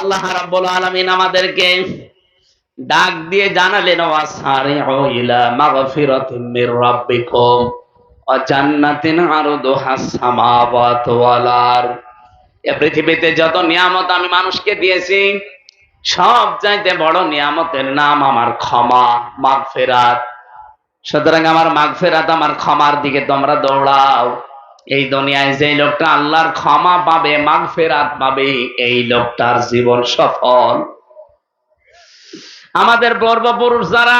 আল্লাহ রাব্বুল আলামিন আমাদেরকে ডাক দিয়ে জানালেন, ওয়াসারিউ ইলা মাগফিরাতিম মির রাব্বিকুম ওয়া জান্নাতিন আরদুহাস সামাওয়াতু ওয়াল আরদ। এই পৃথিবীতে যত নিয়ামত আমি মানুষকে দিয়েছি, সব চাইতে বড় নিয়ামতের নাম আমার ক্ষমা, মাগফিরাত। সুতরাং আমার মাগফিরাত, আমার ক্ষমার দিকে তোমরা দৌড়াও। এই দুনিয়ায় যে লোকটা আল্লাহর ক্ষমা পাবে, মাগফিরাত পাবে, এই লোকটার জীবন সফল। আমাদের পূর্বপুরুষ যারা,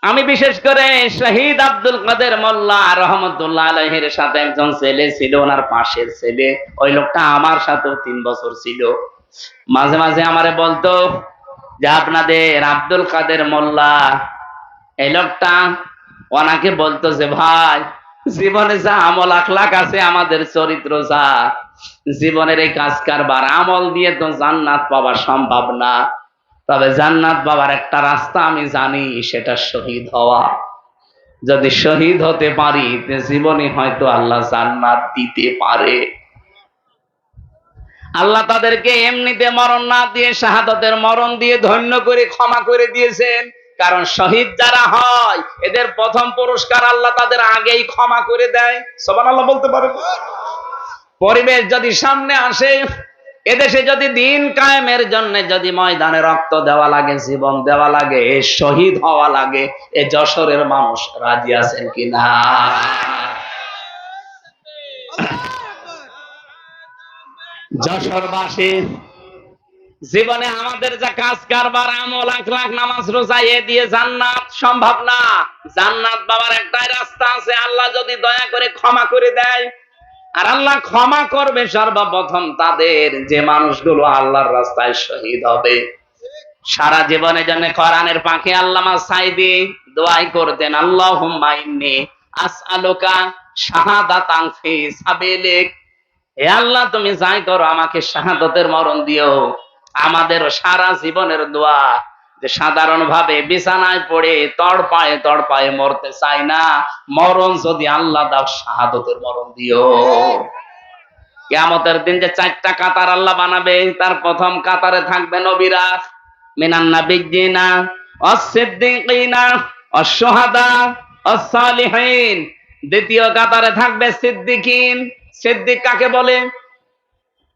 আমি বিশেষ করে শহীদ আব্দুল কাদের মোল্লা রহমতুল্লাহ আলাইহির সাথে একজন ছেলে ছিল, ওনার পাশের ছেলে। ওই লোকটা আমার সাথেও 3 বছর ছিল। মাঝে মাঝে আমারে বলতো যে আপনাদের আব্দুল কাদের মোল্লা, এই লোকটা, ওনাকে বলতো যে ভাই, জীবনে যা আমল আখলাক আছে, আমাদের চরিত্র যা, জীবনের এই কাজ কারবার আমল দিয়ে তো জান্নাত পাওয়া সম্ভব না। তবে জান্নাত পাওয়ার একটা রাস্তা আমি জানি, সেটা শহীদ হওয়া। যদি শহীদ হতে পারি, জীবনে হয়তো আল্লাহ জান্নাত দিতে পারে। আল্লাহ তাদেরকে এমনিতে মরণ না দিয়ে শাহাদাতের মরণ দিয়ে ধন্য করে ক্ষমা করে দিয়েছেন। কারণ শহীদ যারা হয়, এদের প্রথম পুরস্কার আল্লাহ তাদের আগেই ক্ষমা করে দেয়। সুবহানাল্লাহ বলতে পারেন? পরিবেশ যদি সামনে আসে, এদেশে যদি দিন কায়েমের জন্য যদি ময়দানে রক্ত দেওয়া লাগে, জীবন দেওয়া লাগে, শহীদ হওয়া লাগে, এ যশোরের মানুষ রাজি আছেন কিনা? যশোরবাসী, জীবনে আমাদের যা কাজ কারবার, আমল আখলাক, নামাজ রোজা, এ দিয়ে জান্নাত সম্ভব না। জান্নাত পাওয়ার একটাই রাস্তা আছে, আল্লাহ যদি দয়া করে ক্ষমা করে দেয়। আর আল্লাহ ক্ষমা করবে সর্বপ্রথম তাদের, যে মানুষগুলো আল্লাহর রাস্তায় শহীদ হবে। সারা জীবনের জন্য কোরআনের পাখি আল্লামা সাইদি দোয়াই করতেন, আল্লাহুম্মা ইন্নী আসআলুকা শাহাদাতান ফি সাবিলিক। হে আল্লাহ, তুমি যাই করো, আমাকে শাহাদাতের মরণ দিও। আমাদের সারা জীবনের দোয়া যে সাধারণভাবে বিছানায় পড়ে তড়পায়ে মরতে চাই না, মরণ যদি আল্লাহ দাও, শাহাদাতের মরণ দিও। কিয়ামতের দিন যে 4টা কাতার আল্লাহ বানাবে, তার প্রথম কাতারে থাকবে নবীরা, মিনান নাবিয়্যিনা ওয়াস-সিদ্দীকিনা ওয়াস-শুহাদা ওয়াস-সালিহিন। দ্বিতীয় কাতারে থাকবে সিদ্দিকিন। সিদ্দিক কাকে বলে?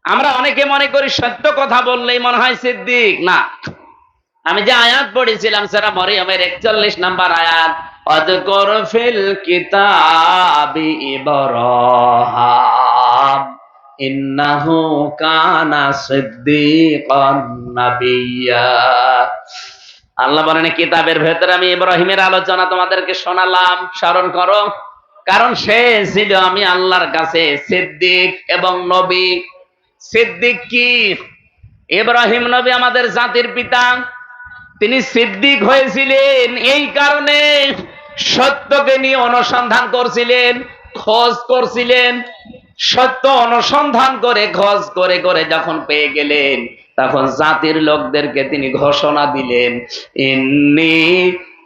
আমরা অনেকে মনে করি সত্য কথা বললেই মনে হয় সিদ্দিক। না, আমি যে আয়াত পড়েছিলাম সূরা মরিয়মের 41 নম্বর আয়াত, আযকুর ফিল কিতাবি ইব্রাহিম ইন্নাহু কানা সিদ্দীকান নাবিয়্যা। আল্লাহ বলেন, কিতাবের ভেতরে আমি ইব্রাহিমের আলোচনা তোমাদেরকে শোনালাম, স্মরণ করো। কারণ সে ছিল আমি আল্লাহর কাছে সিদ্দিক এবং নবী। সিদ্দিক কি? ইব্রাহিম নবী আমাদের জাতির পিতা, তিনি সিদ্দিক হয়েছিলেন এই কারণে সত্যকে নিয়ে অনুসন্ধান করছিলেন, খোঁজ করছিলেন। সত্য অনুসন্ধান করে খোঁজ করে করে যখন পেয়ে গেলেন, তখন জাতির লোকদেরকে তিনি ঘোষণা দিলেন, ইন্নী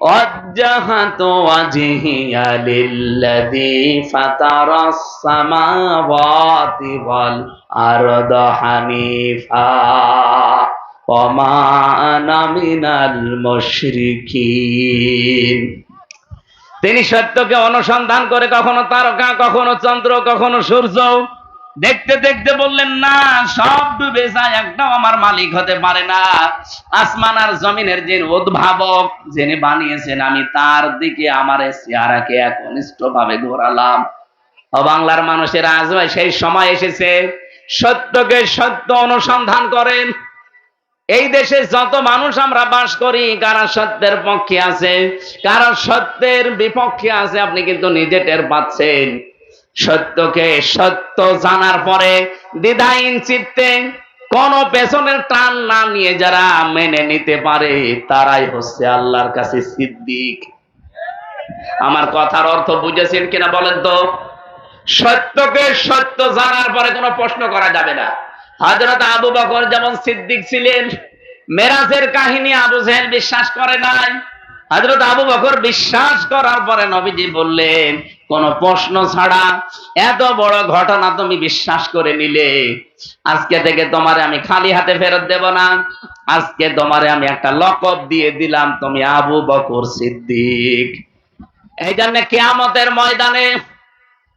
ওয়াজ্জাহাতু ওয়াজহিয়া লিল্লাযী ফাতারাস সামাওয়াতি ওয়াল আরদা হানিফা ওয়া মা আনা মিনাল মুশরিকিন। তিনি সত্যকে অনুসন্ধান করে কখনো তারকা, কখনো চন্দ্র, কখনো সূর্য দেখতে দেখতে বললেন, না, সব ডুবে যায়, একটাও আমার মালিক হতে পারে না। আসমান আর জমিনের যে উদ্ভাবক, যিনি বানিয়েছেন, আমি তার দিকে আমার চেহারাকে একনিষ্ঠ ভাবে ঘোরালাম। ও বাংলার মানুষের আজ সেই সময় এসেছে, সত্যকে সত্য অনুসন্ধান করেন। এই দেশে যত মানুষ আমরা বাস করি, কারা সত্যের পক্ষে আছে, কারা সত্যের বিপক্ষে আছে, আপনি কিন্তু নিজে টের পাচ্ছেন। সত্যকে সত্য জানার পরে দ্বিধাহীন চিত্তে কোন পেছনের টান না নিয়ে যারা মেনে নিতে পারে, তারাই হচ্ছে আল্লাহর কাছে সিদ্দিক। আমার কথার অর্থ বুঝেছেন কিনা বলেন তো? সত্যকে সত্য জানার পরে কোনো প্রশ্ন করা যাবে না। হযরত আবু বকর যেমন সিদ্দিক ছিলেন, মেরাজের কাহিনী আবু জেহেল বিশ্বাস করে নাই। হযরত আবু বকর বিশ্বাস করার পরে নবীজি বললেন, কোন প্রশ্ন ছাড়া এত বড় ঘটনা তুমি বিশ্বাস করে নিলে, আজকে থেকে তোমারে আমি খালি হাতে ফেরত দেব না। আজকে তোমারে আমি একটা লকব দিয়ে দিলাম, তুমি আবু বকর সিদ্দিক। এই জন্য কিয়ামতের ময়দানে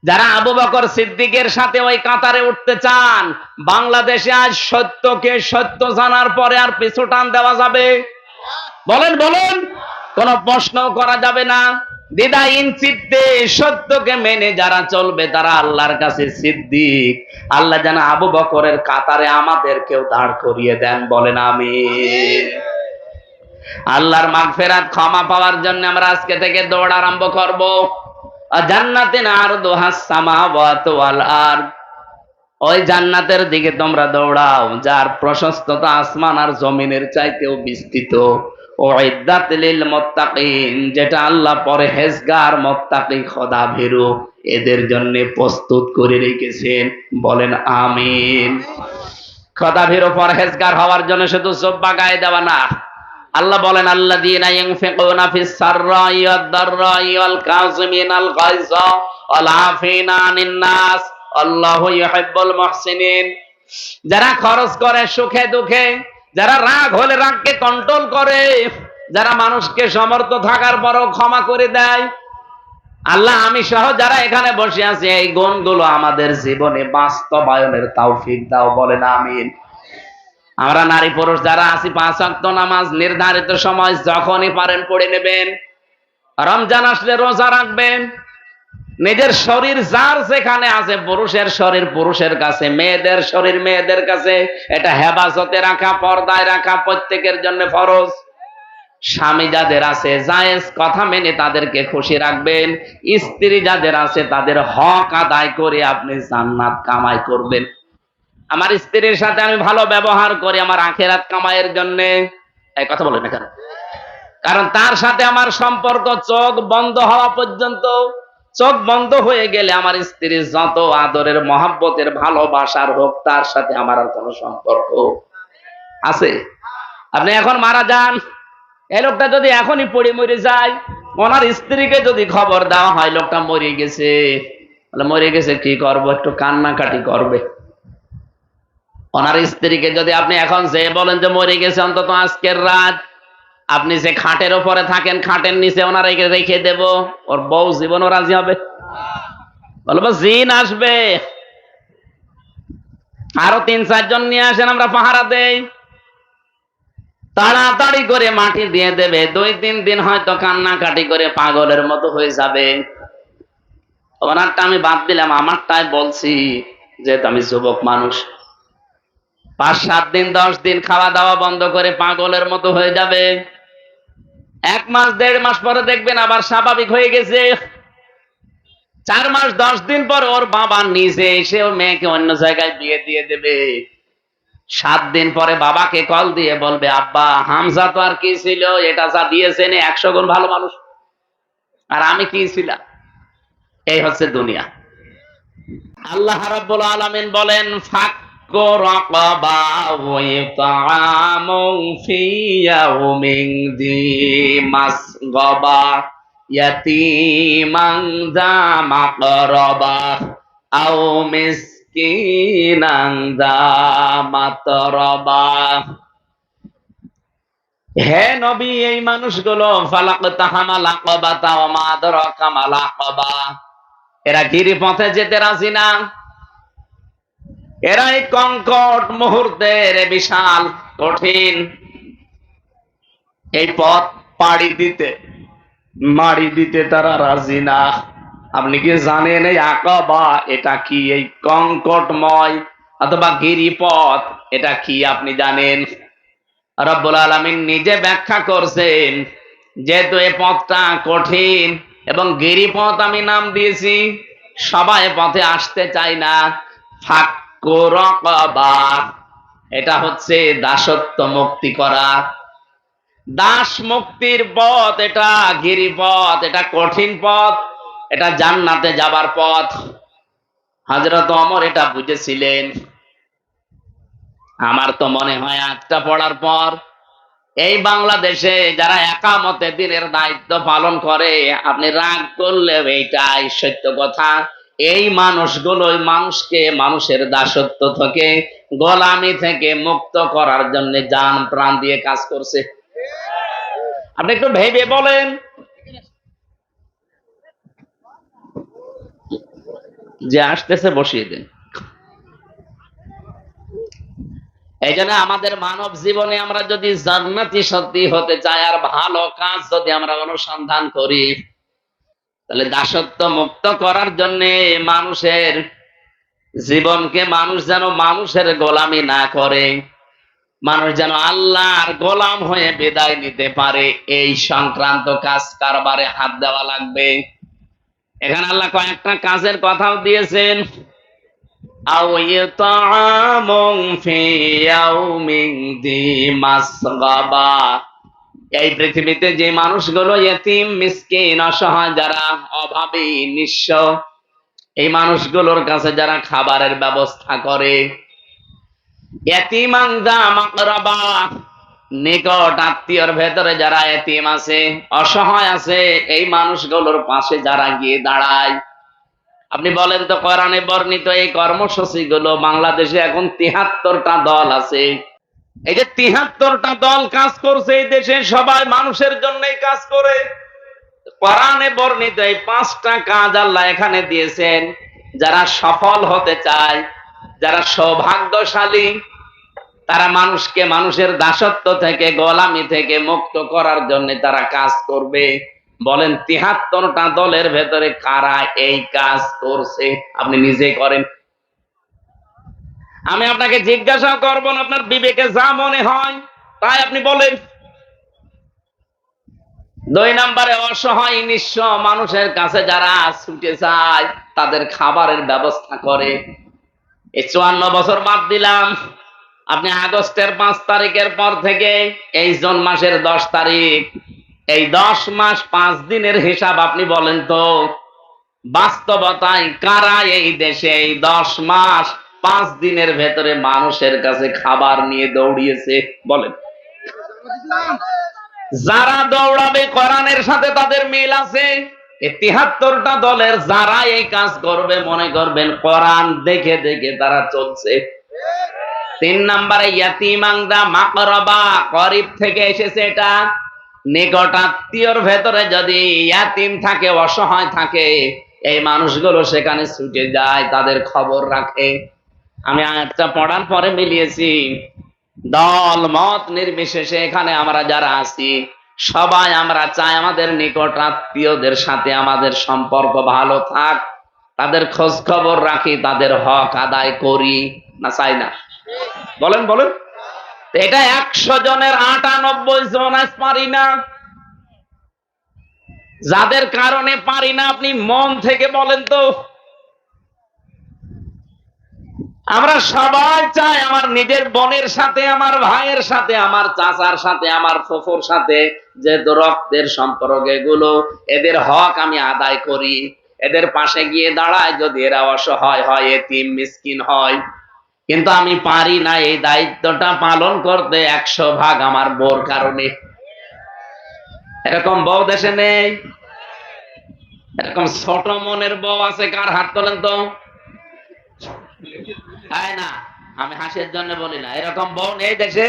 যারা আবু বকর সিদ্দিকের সাথে ওই কাতারে উঠতে চান, বাংলাদেশে আজ সত্যকে সত্য জানার পরে আর পিছু টান দেওয়া যাবে? বলেন বলেন, কোন প্রশ্ন করা যাবে না। দ্বিধাহীন চিত্তে সত্যকে মেনে যারা চলবে তারা আল্লাহর কাছে সিদ্দিক। আল্লাহ যেন আবু বকরের কাতারে আমাদেরকেও দাঁড় করিয়ে দেন, বলেন আমিন। আল্লাহর মাগফিরাত ক্ষমা পাওয়ার জন্য আমরা আজকে থেকে দৌড় আরম্ভ করব। জান্নাতিন আরদুহাস সামাওয়াতু ওয়াল আরদ, ওই জান্নাতের দিকে তোমরা দৌড়াও যার প্রশস্ততা আসমান আর জমিনের চাইতেও বিস্তৃত। উইদ্দাত লিল মুত্তাকিন, যেটা আল্লাহ পরহেজগার মুত্তাকি খোদা ভীরু এদের জন্য প্রস্তুত করে রেখেছেন, বলেন আমিন। খোদা ভীরু পরহেজগার হওয়ার জন্য শুধু জুব্বা গায়ে দেওয়া না। আল্লাহ বলেন আল্লাযীনা ইউনফিকুনা ফিস সাররাই ওয়াদ দাররাই ওয়াল কাযিমিনাল গায়যা ওয়াল আফিনা আনিন নাস আল্লাহু ইউহিব্বুল মুহসিনিন। যারা খরচ করে সুখে দুঃখে, যারা রাগ হলে রাগকে কন্ট্রোল করে, যারা মানুষকে সমর্থ থাকার পরও ক্ষমা করে দেয়। আল্লাহ আমি সহ যারা এখানে বসে আছি এই গুণগুলো আমাদের জীবনে বাস্তবায়নের তৌফিক দাও, বলেন আমিন। আমরা নারী পুরুষ যারা আছি 5 ওয়াক্ত নামাজ নির্ধারিত সময় যখনই পারেন পড়ে নেবেন। রমজান আসলে রোজা রাখবেন। নিজের শরীর যার যেখানে আছে, পুরুষের শরীর পুরুষের কাছে, মেয়েদের শরীর মেয়েদের কাছে, এটা হেফাজতে রাখা, পর্দায় রাখা প্রত্যেকের জন্য ফরজ। স্বামী যাদের আছে জায়েজ কথা মেনে তাদেরকে খুশি রাখবেন। স্ত্রী যাদের আছে তাদের হক আদায় করে আপনি জান্নাত কামাই করবেন। আমার স্ত্রীর সাথে আমি ভালো ব্যবহার করি আমার আখিরাত কামাইয়ের জন্য। এই কথা বলেন না কেন? কারণ তার সাথে আমার সম্পর্ক চোখ বন্ধ হওয়া পর্যন্ত। চোখ বন্ধ হয়ে গেলে আমার স্ত্রীর যত আদরের মহাব্বতের ভালোবাসার হোক, তার সাথে আমার আর কোনো সম্পর্ক আছে? আপনি এখন মারা যান, এই লোকটা যদি এখনই পড়ে মরে যায়, ওনার স্ত্রীকে যদি খবর দেওয়া হয় লোকটা মরে গেছে, মরে গেছে কি করবো? একটু কান্নাকাটি করবে। ওনার স্ত্রীকে যদি আপনি এখন যে বলেন যে মরে গেছে, অন্তত আজকের রাত আপনি যে খাটের উপরে থাকেন খাটের নিচে ওনার রেখে দেব, ওর বউ জীবনও রাজি হবে? বলবো জিন আসবে, আরো 3-4 জন নিয়ে আসেন, আমরা পাহারা দেই। তাড়াতাড়ি করে মাটি দিয়ে দেবে। 2-3 দিন হয়তো কান্নাকাটি করে পাগলের মতো হয়ে যাবে। ওনারটা আমি বাদ দিলাম, আমারটাই বলছি, যেহেতু আমি যুবক মানুষ। 5-7 দিন 10 দিন খাওয়া দাওয়া বন্ধ করে পাগলের মতো হয়ে যাবে। 1 মাস 1.5 মাস পরে দেখবেন আবার স্বাভাবিক হয়ে গেছে। 4 মাস 10 দিন পর ওর বাবা নিজে এসে ওর মেয়েকে অন্য জায়গায় বিয়ে দিয়ে দেবে। 7 দিন পরে বাবাকে কল দিয়ে বলবে, আব্বা হামজা তো আর কি ছিল, এটা যা দিয়েছেন 100 গুণ ভালো মানুষ, আর আমি কি ছিলাম। এই হচ্ছে দুনিয়া। আল্লাহ রাব্বুল আলামিন বলেন ফাক্কু রাকাবা ওয়া ইতআমু ফি ইয়াউমিন যী মাসগাবা ইয়াতীমান যা মাকরাবা আও মিসকিনান যা মাতরাবা। হে নবী, এই মানুষগুলো ফালাকতাহামাল আকাবাতা ওয়া মা আদরাকা মাল আকাবা, এরা গিরিপথে যেতে রাজি না। এরা এই কঙ্কট মুহূর্তের বিশাল কঠিন এই পথ মাড়ি দিতে তারা রাজি না। আপনি কি জানেন এই আকাবা এটা কি? এই কঙ্কটময় অথবা গিরিপথ এটা কি আপনি জানেন? রব্বুল আলামিন নিজে ব্যাখ্যা করছেন, যেহেতু এই পথটা কঠিন এবং গিরিপথ আমি নাম দিয়েছি, সবাই পথে আসতে চায় না। ফাক্কু রাকাবা, এটা হচ্ছে দাসত্ব মুক্তি করা, দাস মুক্তির পথ। এটা গিরিপথ, এটা কঠিন পথ, এটা জান্নাতে যাবার পথ। হযরত ওমর এটা বুঝেছিলেন। আমার তো মনে হয় আয়াতটা পড়ার পর এই বাংলাদেশে যারা একামতে দিনের দায়িত্ব পালন করে, আপনি রাগ করলে এইটাই সত্য কথা, এই মানুষগুলোই মানুষকে মানুষের দাসত্ব থেকে, গোলামি থেকে মুক্ত করার জন্য জান প্রাণ দিয়ে কাজ করছে। আপনি একটু ভেবে বলেন। যে আসতেছে বসিয়ে দিন। এই জন্য আমাদের মানব জীবনে আমরা যদি জান্নাতি সত্যি হতে চাই আর ভালো কাজ যদি আমরা অনুসন্ধান করি, তাহলে দাসত্ব মুক্ত করার জন্য মানুষের জীবনকে মানুষ যেন মানুষের গোলামি না করে, মানুষ যেন আল্লাহর গোলাম হয়ে বিদায় নিতে পারে, এই সংক্রান্ত কাজ কারবারে হাত দেওয়া লাগবে। এখানে আল্লাহ কয়েকটা কাজের কথাও দিয়েছেন। আও ইতামুন ফি ইয়াউমিন যি মাসগাবা, এই পৃথিবীতে যে মানুষগুলো ইতিম, মিসকিন, অসহায়, যারা অভাবী, নিঃস্ব, এই মানুষগুলোর কাছে যারা খাবারের ব্যবস্থা করে, ইতিমান যা মাকরাবা, নিকট আত্মীয়র ভেতরে যারা ইতিম আছে, অসহায় আছে, এই মানুষগুলোর পাশে যারা গিয়ে দাঁড়ায়। আপনি বলেন তো, কোরআনে বর্ণিত এই কর্মসূচি গুলো বাংলাদেশে এখন ৭৩টা দল আছে। এই যে ৭৩টা দল কাজ করছে এই দেশে, সবাই মানুষের জন্যই কাজ করে। কোরআনে বর্ণিত এই 5টা কাজ আল্লাহ এখানে দিয়েছেন। যারা সফল হতে চায়, যারা সৌভাগ্যশালী, তারা মানুষকে মানুষের দাসত্ব থেকে, গোলামি থেকে মুক্ত করার জন্য তারা কাজ করবে। বলেন ৭৩টা দলের ভেতরে কারা এই কাজ করছে? আপনি নিজেই করেন। আমি আপনাকে জিজ্ঞাসা করব না, আপনার বিবেকে যা মনে হয় তাই আপনি বলেন। 2 নম্বরে, অসহায় নিঃস্ব মানুষের কাছে যারা ছুটে যায়, তাদের খাবারের ব্যবস্থা করে। এই 54 বছর বাদ দিলাম, আপনি আগস্টের 5 তারিখের পর থেকে এই জুন মাসের 10 তারিখ, এই 10 মাস 5 দিনের হিসাব আপনি বলেন তো, বাস্তবতায় কারা এই দেশে এই 10 মাস 5 দিনের ভেতরে মানুষের কাছে খাবার নিয়ে দৌড়িয়েছে? বলেন। যারা দৌড়াবে কোরআনের সাথে তাদের মিল আছে। এই ৭৩টা দলের যারা এই কাজ করবে, মনে করবেন কোরআন দেখে দেখে তারা চলছে। 3 নম্বরে, ইয়াতীমান যা মাকরাবা, গরীব থেকে এসেছে এটা। নিকট আত্মীয়র ভেতরে যদি ইয়াতিম থাকে, অসহায় থাকে, এই মানুষগুলো সেখানে ছুটে যায়, তাদের খবর রাখে। আমি আয়াতটা পড়ার পরে মিলিয়েছি, দল মত নির্বিশেষে এখানে আমরা যারা আছি সবাই আমরা চাই আমাদের নিকট আত্মীয়দের সাথে আমাদের সম্পর্ক ভালো থাক, তাদের খোঁজ খবর রাখি, তাদের হক আদায় করি, না চাই না? বলেন বলেন। এটা 100 জনের 98 জন আজ পারি না। যাদের কারণে পারি না আপনি মন থেকে বলেন তো। আমরা সবাই চাই আমার নিজের বোনের সাথে, আমার ভাইয়ের সাথে, আমার চাচার সাথে, আমার ফুফুর সাথে যে রক্তের সম্পর্ক, এগুলো এদের হক আমি আদায় করি, এদের পাশে গিয়ে দাঁড়ায় যদি এরা অসহায় হয়, এতিম মিসকিন হয়। কিন্তু আমি পারি না এই দায়িত্বটা পালন করতে 100 ভাগ আমার বউর কারণে। এরকম বউ দেশে নেই? এরকম ছোট মনের বউ আছে? কার হাত তোলেন তো। না, আমি হাসির জন্য বলি না, এরকম বউ নেই দেশে?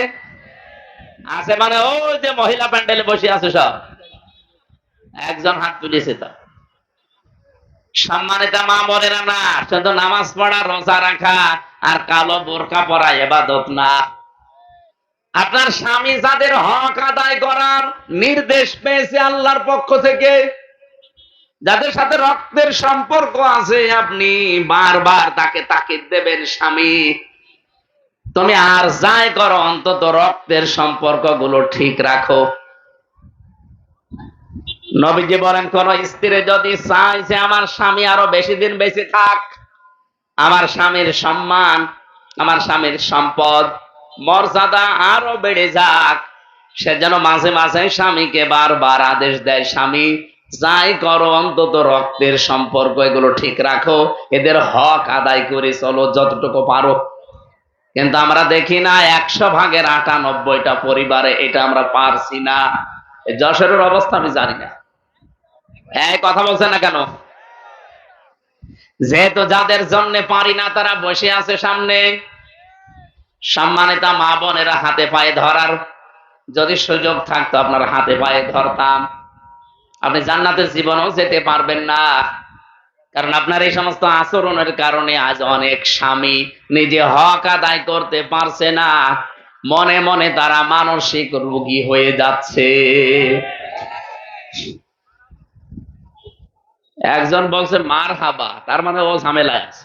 আছে মানে ওই যে মহিলা প্যান্ডেলে বসে আছে সব, একজন হাত তুলেছে। তো সম্মানিত মা বোনেরা, না শুধু নামাজ পড়া, রোজা রাখা আর কালো বোরকা পরা ইবাদত না। আপনার স্বামী যাদের হক আদায় করার নির্দেশ পেয়েছে আল্লাহর পক্ষ থেকে, যাদের সাথে রক্তের সম্পর্ক আছে, আপনি বারবার তাকে তাকিদ দেবেন, স্বামী তুমি আর যাই করো অন্তত রক্তের সম্পর্ক গুলো ঠিক রাখো। নবীজি বলেন, কোন স্ত্রী যদি চায় যে আমার স্বামী আরো বেশি দিন বেঁচে থাক, আমার স্বামীর সম্মান, আমার স্বামীর সম্পদ, মর্যাদা আরো বেড়ে যাক, সে যেন মাঝে মাঝে স্বামীকে বারবার আদেশ দেয়, স্বামী যাই করো অন্তত রক্তের সম্পর্ক এগুলো ঠিক রাখো, এদের হক আদায় করে চলো যতটুকু পারো। কিন্তু আমরা দেখি না 100 ভাগের 98টা পরিবারে এটা আমরা পারছি না। এই যশোরের অবস্থা আমি জানি না। এই কথা বলছেন না কেন? যেহেতু যাদের জন্য পারি না তারা বসে আছে সামনে। সম্মানিত মা বোনেরা, হাতে পায়ে ধরার যদি সুযোগ থাকতো আপনার হাতে পায়ে ধরতাম। আপনি জান্নাতের জীবনেও যেতে পারবেন না, কারণ আপনার এই সমস্ত আচরণের কারণে আজ অনেক স্বামী নিজে হক আদায় করতে পারছে না, মনে মনে তারা মানসিক রোগী হয়ে যাচ্ছে। একজন বলছে মার হাবা, তার মানে ও ঝামেলায় আছে।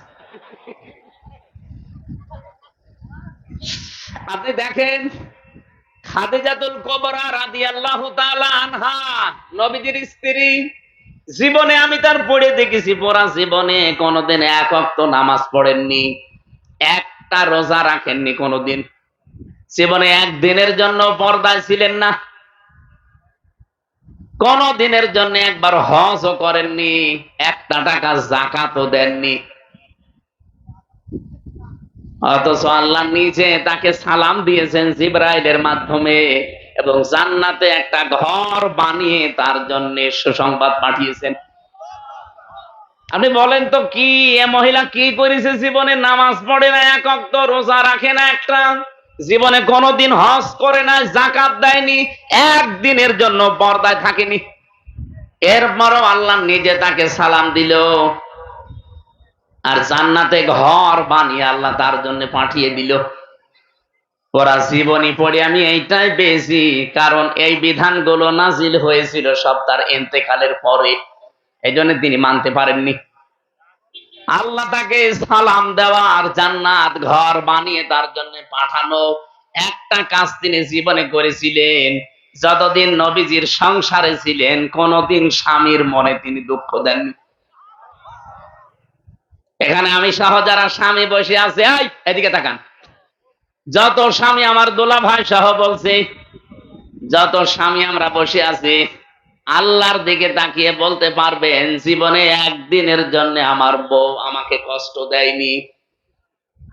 আপনি দেখেন খাদিজাতুল কুবরা রাদিয়াল্লাহু তাআলা আনহা, নবীজির স্ত্রী, জীবনে আমি তার পড়ে দেখেছি, পুরা জীবনে কোনোদিন এক ওয়াক্ত নামাজ পড়েননি, একটা রোজা রাখেননি কোনোদিন, জীবনে একদিনের জন্য পর্দায় ছিলেন না, কোন দিনের জন্য একবার হজও করেননি, একটা টাকা যাকাতও দেননি। অথচ আল্লাহ নিজে তাকে সালাম দিয়েছেন জিবরাইলের মাধ্যমে, এবং জান্নাতে একটা ঘর বানিয়ে তার জন্য সুসংবাদ পাঠিয়েছেন। আপনি বলেন তো কি এ মহিলা কি করেছে? জীবনে নামাজ পড়ে না, এক ওয়াক্ত রোজা রাখে না একটা, জীবনে কোনোদিন হজ করে না, যাকাত দেয়নি, একদিনের জন্য পর্দায় থাকেনি। এরপরও আল্লাহ নিজে তাকে সালাম দিল, আর জান্নাতে ঘর বানিয়ে আল্লাহ তার জন্য পাঠিয়ে দিল। ওরা জীবনী পড়ে আমি এইটাই পেয়েছি, কারণ এই বিধানগুলো নাজিল হয়েছিল সব তার ইন্তেকালের পরে, এই জন্য তিনি মানতে পারেননি। আল্লাহ তাকে সালাম দেওয়া আর জান্নাত ঘর বানিয়ে তার জন্য পাঠানো, একটা কাজ তিনি জীবনে করেছিলেন। যতদিন নবীজির সংসারে ছিলেন কোনদিন স্বামীর মনে তিনি দুঃখ দেননি। এখানে আমি সহ যারা স্বামী বসে আছে, এদিকে তাকান, যত স্বামী আমার দোলা ভাই সহ বলছে, যত স্বামী আমরা বসে আছি, আল্লাহর দিকে তাকিয়ে বলতে পারবেন জীবনে একদিনের জন্য আমার বউ আমাকে কষ্ট দেয়নি?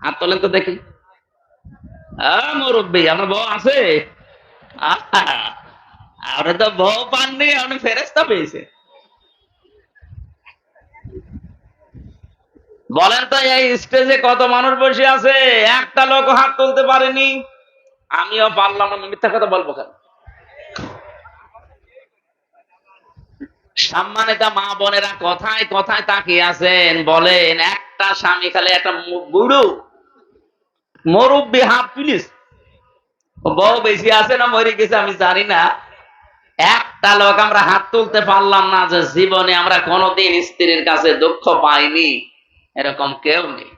হাত তোলেন তো দেখি। মুরব্বী, আমার বউ আছে? আপনি তো বউ পাননি, আপনি ফেরেশতা পেয়েছে। বলেন তো এই স্টেজে কত মানুষ বসে আছে, একটা লোক হাত তুলতে পারেনি? আমিও পারলাম না, মিথ্যা কথা বলবো কেন? সম্মানিত মা বোনেরা, কথায় কথায় তাকিয়ে আছেন, বলেন একটা স্বামী খালি একটা বুড়ো মুরব্বী হাত তুলিস, বউ বেশি আছে না মরে গেছে আমি জানি না, একটা লোক আমরা হাত তুলতে পারলাম না যে জীবনে আমরা কোনোদিন স্ত্রীর কাছে দুঃখ পাইনি, এরকম কেউ নেই।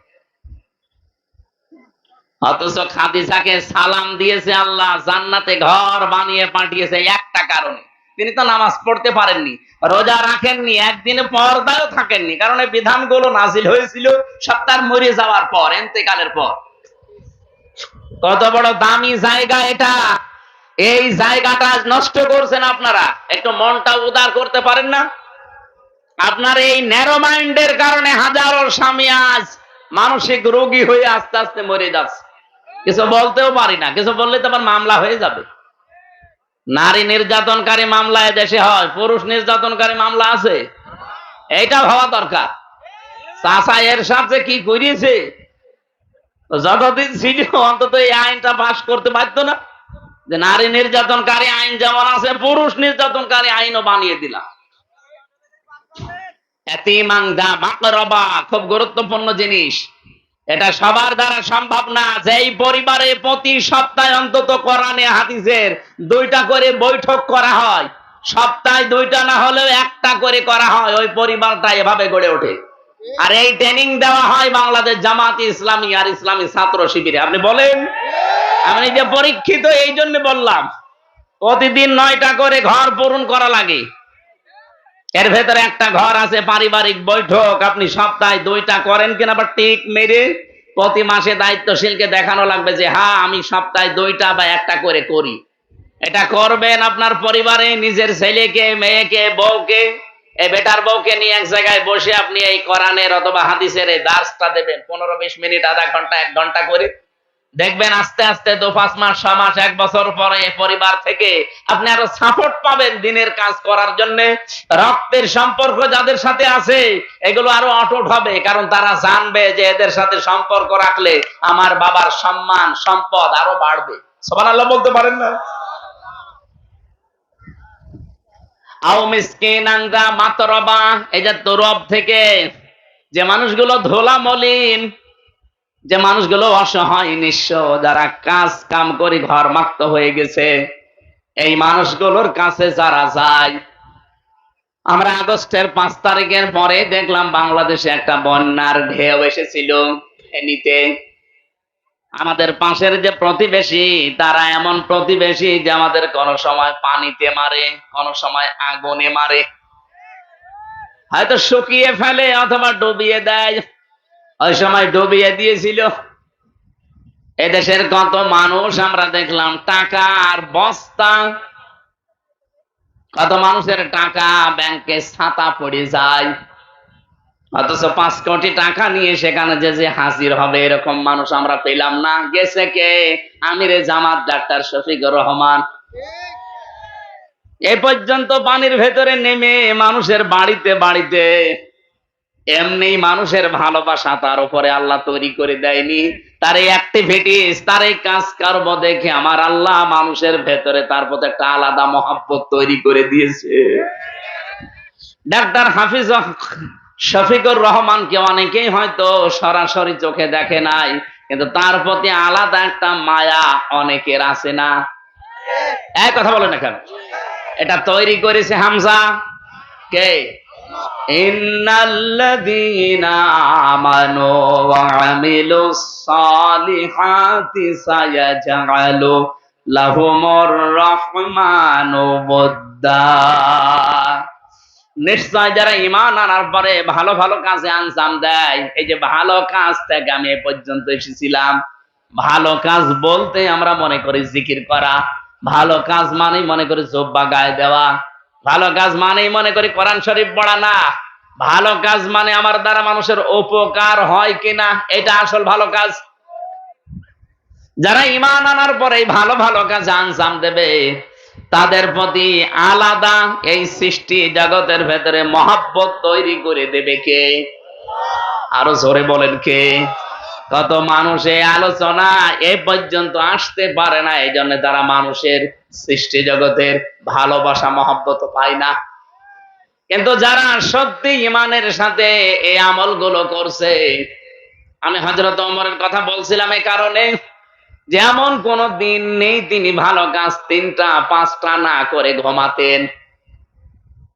অথচ খাদিজাকে সালাম দিয়েছে আল্লাহ, জান্নাতে ঘর বানিয়ে পাঠিয়েছে একটা কারণে, তিনি তো নামাজ পড়তে পারেননি, রোজা রাখেননি, একদিনে পর্দায়ও থাকেননি, কারণ এই বিধানগুলো নাজিল হয়েছিল সত্তার মরে যাওয়ার পর, ইন্তেকালের পর। কত বড় দামি জায়গা এটা, এই জায়গাটা নষ্ট করছেন আপনারা, একটু মনটা উদার করতে পারেন না? আপনার এই ন্যারো মাইন্ডের কারণে হাজারো স্বামী আজ মানসিক রোগী হয়ে আস্তে আস্তে মরে যাচ্ছে। কিছু বলতেও পারি না, কিছু বললে তো আবার মামলা হয়ে যাবে। নারী নির্যাতনকারী মামলা দেশে হয়, পুরুষ নির্যাতনকারী মামলা আছে, এইটা হওয়া দরকার। চাচা এর সাথে কি করিয়েছে, যতদিন ছিল অন্তত এই আইনটা পাশ করতে পারতো না, যে নারী নির্যাতনকারী আইন যেমন আছে পুরুষ নির্যাতনকারী আইনও বানিয়ে দিলাম। খুব গুরুত্বপূর্ণ জিনিস, এটা সবার দ্বারা সম্ভব না। যেই পরিবারে প্রতি সপ্তাহে অন্তত কোরআনে হাদিসের 2টা করে বৈঠক করা হয়, সপ্তাহে 2টা না হলেও একটা করে করা হয়, ওই পরিবারটা এভাবে গড়ে ওঠে। আর এই ট্রেনিং দেওয়া হয় বাংলাদেশ জামাত ইসলামী আর ইসলামী ছাত্র শিবিরে। আপনি বলেন, আমি যে পরীক্ষিত এই জন্য বললাম, প্রতিদিন 9টা করে ঘর পূরণ করা লাগে, এর ভেতরে একটা ঘর আছে পারিবারিক বৈঠক। আপনি সপ্তাহে 2টা করেন কিনা বা টিক মেরে প্রতি মাসে দায়িত্বশীলকে দেখানো লাগবে যে হ্যাঁ আমি সপ্তাহে 2টা বা একটা করে করি। এটা করবেন আপনার পরিবারে, নিজের ছেলেকে, মেয়েকে, বউকে, এই বেটার বউকে নিয়ে এক জায়গায় বসে আপনি এই কোরআনের অথবা হাদিসের এই দার্সটা দেবেন, 15-20 মিনিট, আধা ঘন্টা, 1 ঘন্টা করে। দেখবেন আস্তে আস্তে 2-5 মাস 6 মাস 1 বছর পরে পরিবার থেকে আপনি আরো সাপোর্ট পাবেন দিনের কাজ করার জন্য। রক্তের সম্পর্ক যাদের সাথে আছে এগুলো আরো অটুট হবে, কারণ তারা জানবে যে এদের সাথে সম্পর্ক রাখলে আমার বাবার সম্মান সম্পদ আরো বাড়বে। সুবহানাল্লাহ বলতে পারেন না? আও মিসকিনান যা মাতরবা, এই যে তরব থেকে যে মানুষগুলো ধোলা মলিন, যে মানুষগুলো অসহায় নিঃস্ব, যারা কাজ কাম করে ঘরমাক্ত হয়ে গেছে, এই মানুষগুলোর কাছে যারা যায়। আমরা আগস্টের 5 তারিখের পরে দেখলাম বাংলাদেশে একটা বন্যার ঢেউ এসেছিল ফেনীতে। আমাদের পাশের যে প্রতিবেশী, তারা এমন প্রতিবেশী যে আমাদের কোন সময় পানিতে মারে, কোন সময় আগুনে মারে, হয়তো শুকিয়ে ফেলে অথবা ডুবিয়ে দেয়। ওই সময় ডুবিয়ে দিয়েছিল। এদেশের কত মানুষ আমরা দেখলাম টাকা আর বস্তা, কত মানুষের টাকা ব্যাংকে ছাতা পড়ে যায়, অথচ 5 কোটি টাকা নিয়ে সেখানে যে হাজির হবে এরকম মানুষ আমরা পেলাম না। গেছে কে? আমিরে জামাত ডাক্তার শফিকুর রহমান। এ পর্যন্ত পানির ভেতরে নেমে মানুষের বাড়িতে বাড়িতে এমনি মানুষের ভালোবাসা তার উপরে আল্লাহ তৈরি করে দেয়নি। তার এই অ্যাক্টিভিটিস, তার এই কাজ কারব দেখে আমার আল্লাহ মানুষের ভেতরে তার প্রতি একটা আলাদা মহব্বত তৈরি করে দিয়েছে। ডাক্তার হাফিজ শফিকুর রহমানকে অনেকেই হয়তো সরাসরি চোখে দেখে নাই, কিন্তু তার প্রতি আলাদা একটা মায়া অনেকের আছে না? এক কথা বলে না কেন? এটা তৈরি করেছে হামজা কে? ইন্নাল্লাযীনা আমানু ওয়া আমিলুস সালিহাতি সায়াজআলু লাহুমুর রাহমানু ওয়াদ্দা। নিশ্চয় যারা ঈমান আনার পরে ভালো ভালো কাজে আঞ্জাম দেয়, এই যে ভালো কাজ থেকে আমি এ পর্যন্ত এসেছিলাম। ভালো কাজ বলতে আমরা মনে করি জিকির করা, ভালো কাজ মানেই মনে করি জুব্বা গায়ে দেওয়া, ভালো কাজ মানেই মনে করি কোরআন শরীফ পড়া না। ভালো কাজ মানে আমার দ্বারা মানুষের উপকার হয় কিনা, এটা আসল ভালো কাজ। যারা ঈমান আনার পরে ভালো ভালো কাজে আঞ্জাম দেবে, তাদের প্রতি আলাদা এই সৃষ্টি জগতের ভেতরে মহব্বত তৈরি করে দেবে কে? আরো জোরে বলেন কে? কত মানুষ এই আলোচনা এ পর্যন্ত আসতে পারে না, এই জন্য তারা মানুষের সৃষ্টি জগতের ভালোবাসা মহব্বত পায় না। কিন্তু যারা সত্যি ঈমানের সাথে এই আমলগুলো করছে, আমি হযরত ওমরের কথা বলছিলাম এই কারণে, যেমন কোন দিন নেই তিনি ভালো কাজ 3টা 5টা না করে ঘুমাতেন।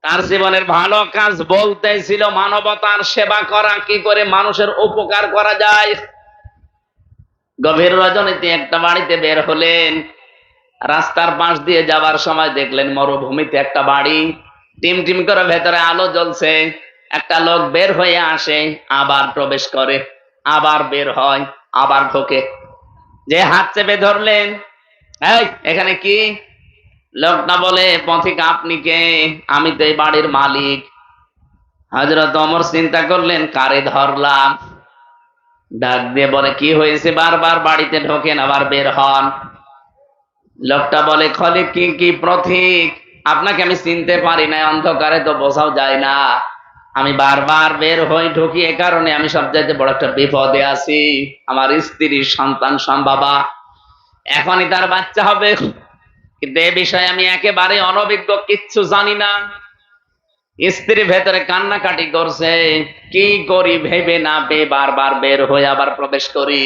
তার জীবনের ভালো কাজ বলতে ছিল মানবতার সেবা করা, কি করে মানুষের উপকার করা যায়। গভীর রজনীতে একটা বাড়িতে বের হলেন, রাস্তার পাশ দিয়ে যাবার সময় দেখলেন মরুভূমিতে একটা বাড়ি, টিম টিম করে ভেতরে আলো জ্বলছে। একটা লোক বের হয়ে আসে, আবার প্রবেশ করে, আবার বের হয়, আবার ঢোকে। যে হাত চেপে ধরলেন, এই এখানে কি? লোকটা বলে, পথিক আপনি কে? আমি তো এই বাড়ির মালিক। হযরত ওমর চিন্তা করলেন, কারে ধরলাম। ডাক দিয়ে বলে, কি হয়েছে? বারবার বাড়িতে ঢোকেন আবার বের হন। লোকটা বলে, খলিক কি পথিক, আপনাকে আমি চিনতে পারি না, অন্ধকারে তো বোঝাও যায় না। আমি বারবার বের হই ঢুকি, এ কারণে আমি সবচাইতে বড় একটা বিপদে আছি। আমার স্ত্রীর সন্তান সম্ভবা, এখনই তার বাচ্চা হবে, কিন্তু এ বিষয়ে আমি একেবারে অনভিজ্ঞ, কিচ্ছু জানি না। স্ত্রী ভেতরে কান্নাকাটি করছে, কি করি ভেবে না পেয়ে বারবার বের হয়ে আবার প্রবেশ করি।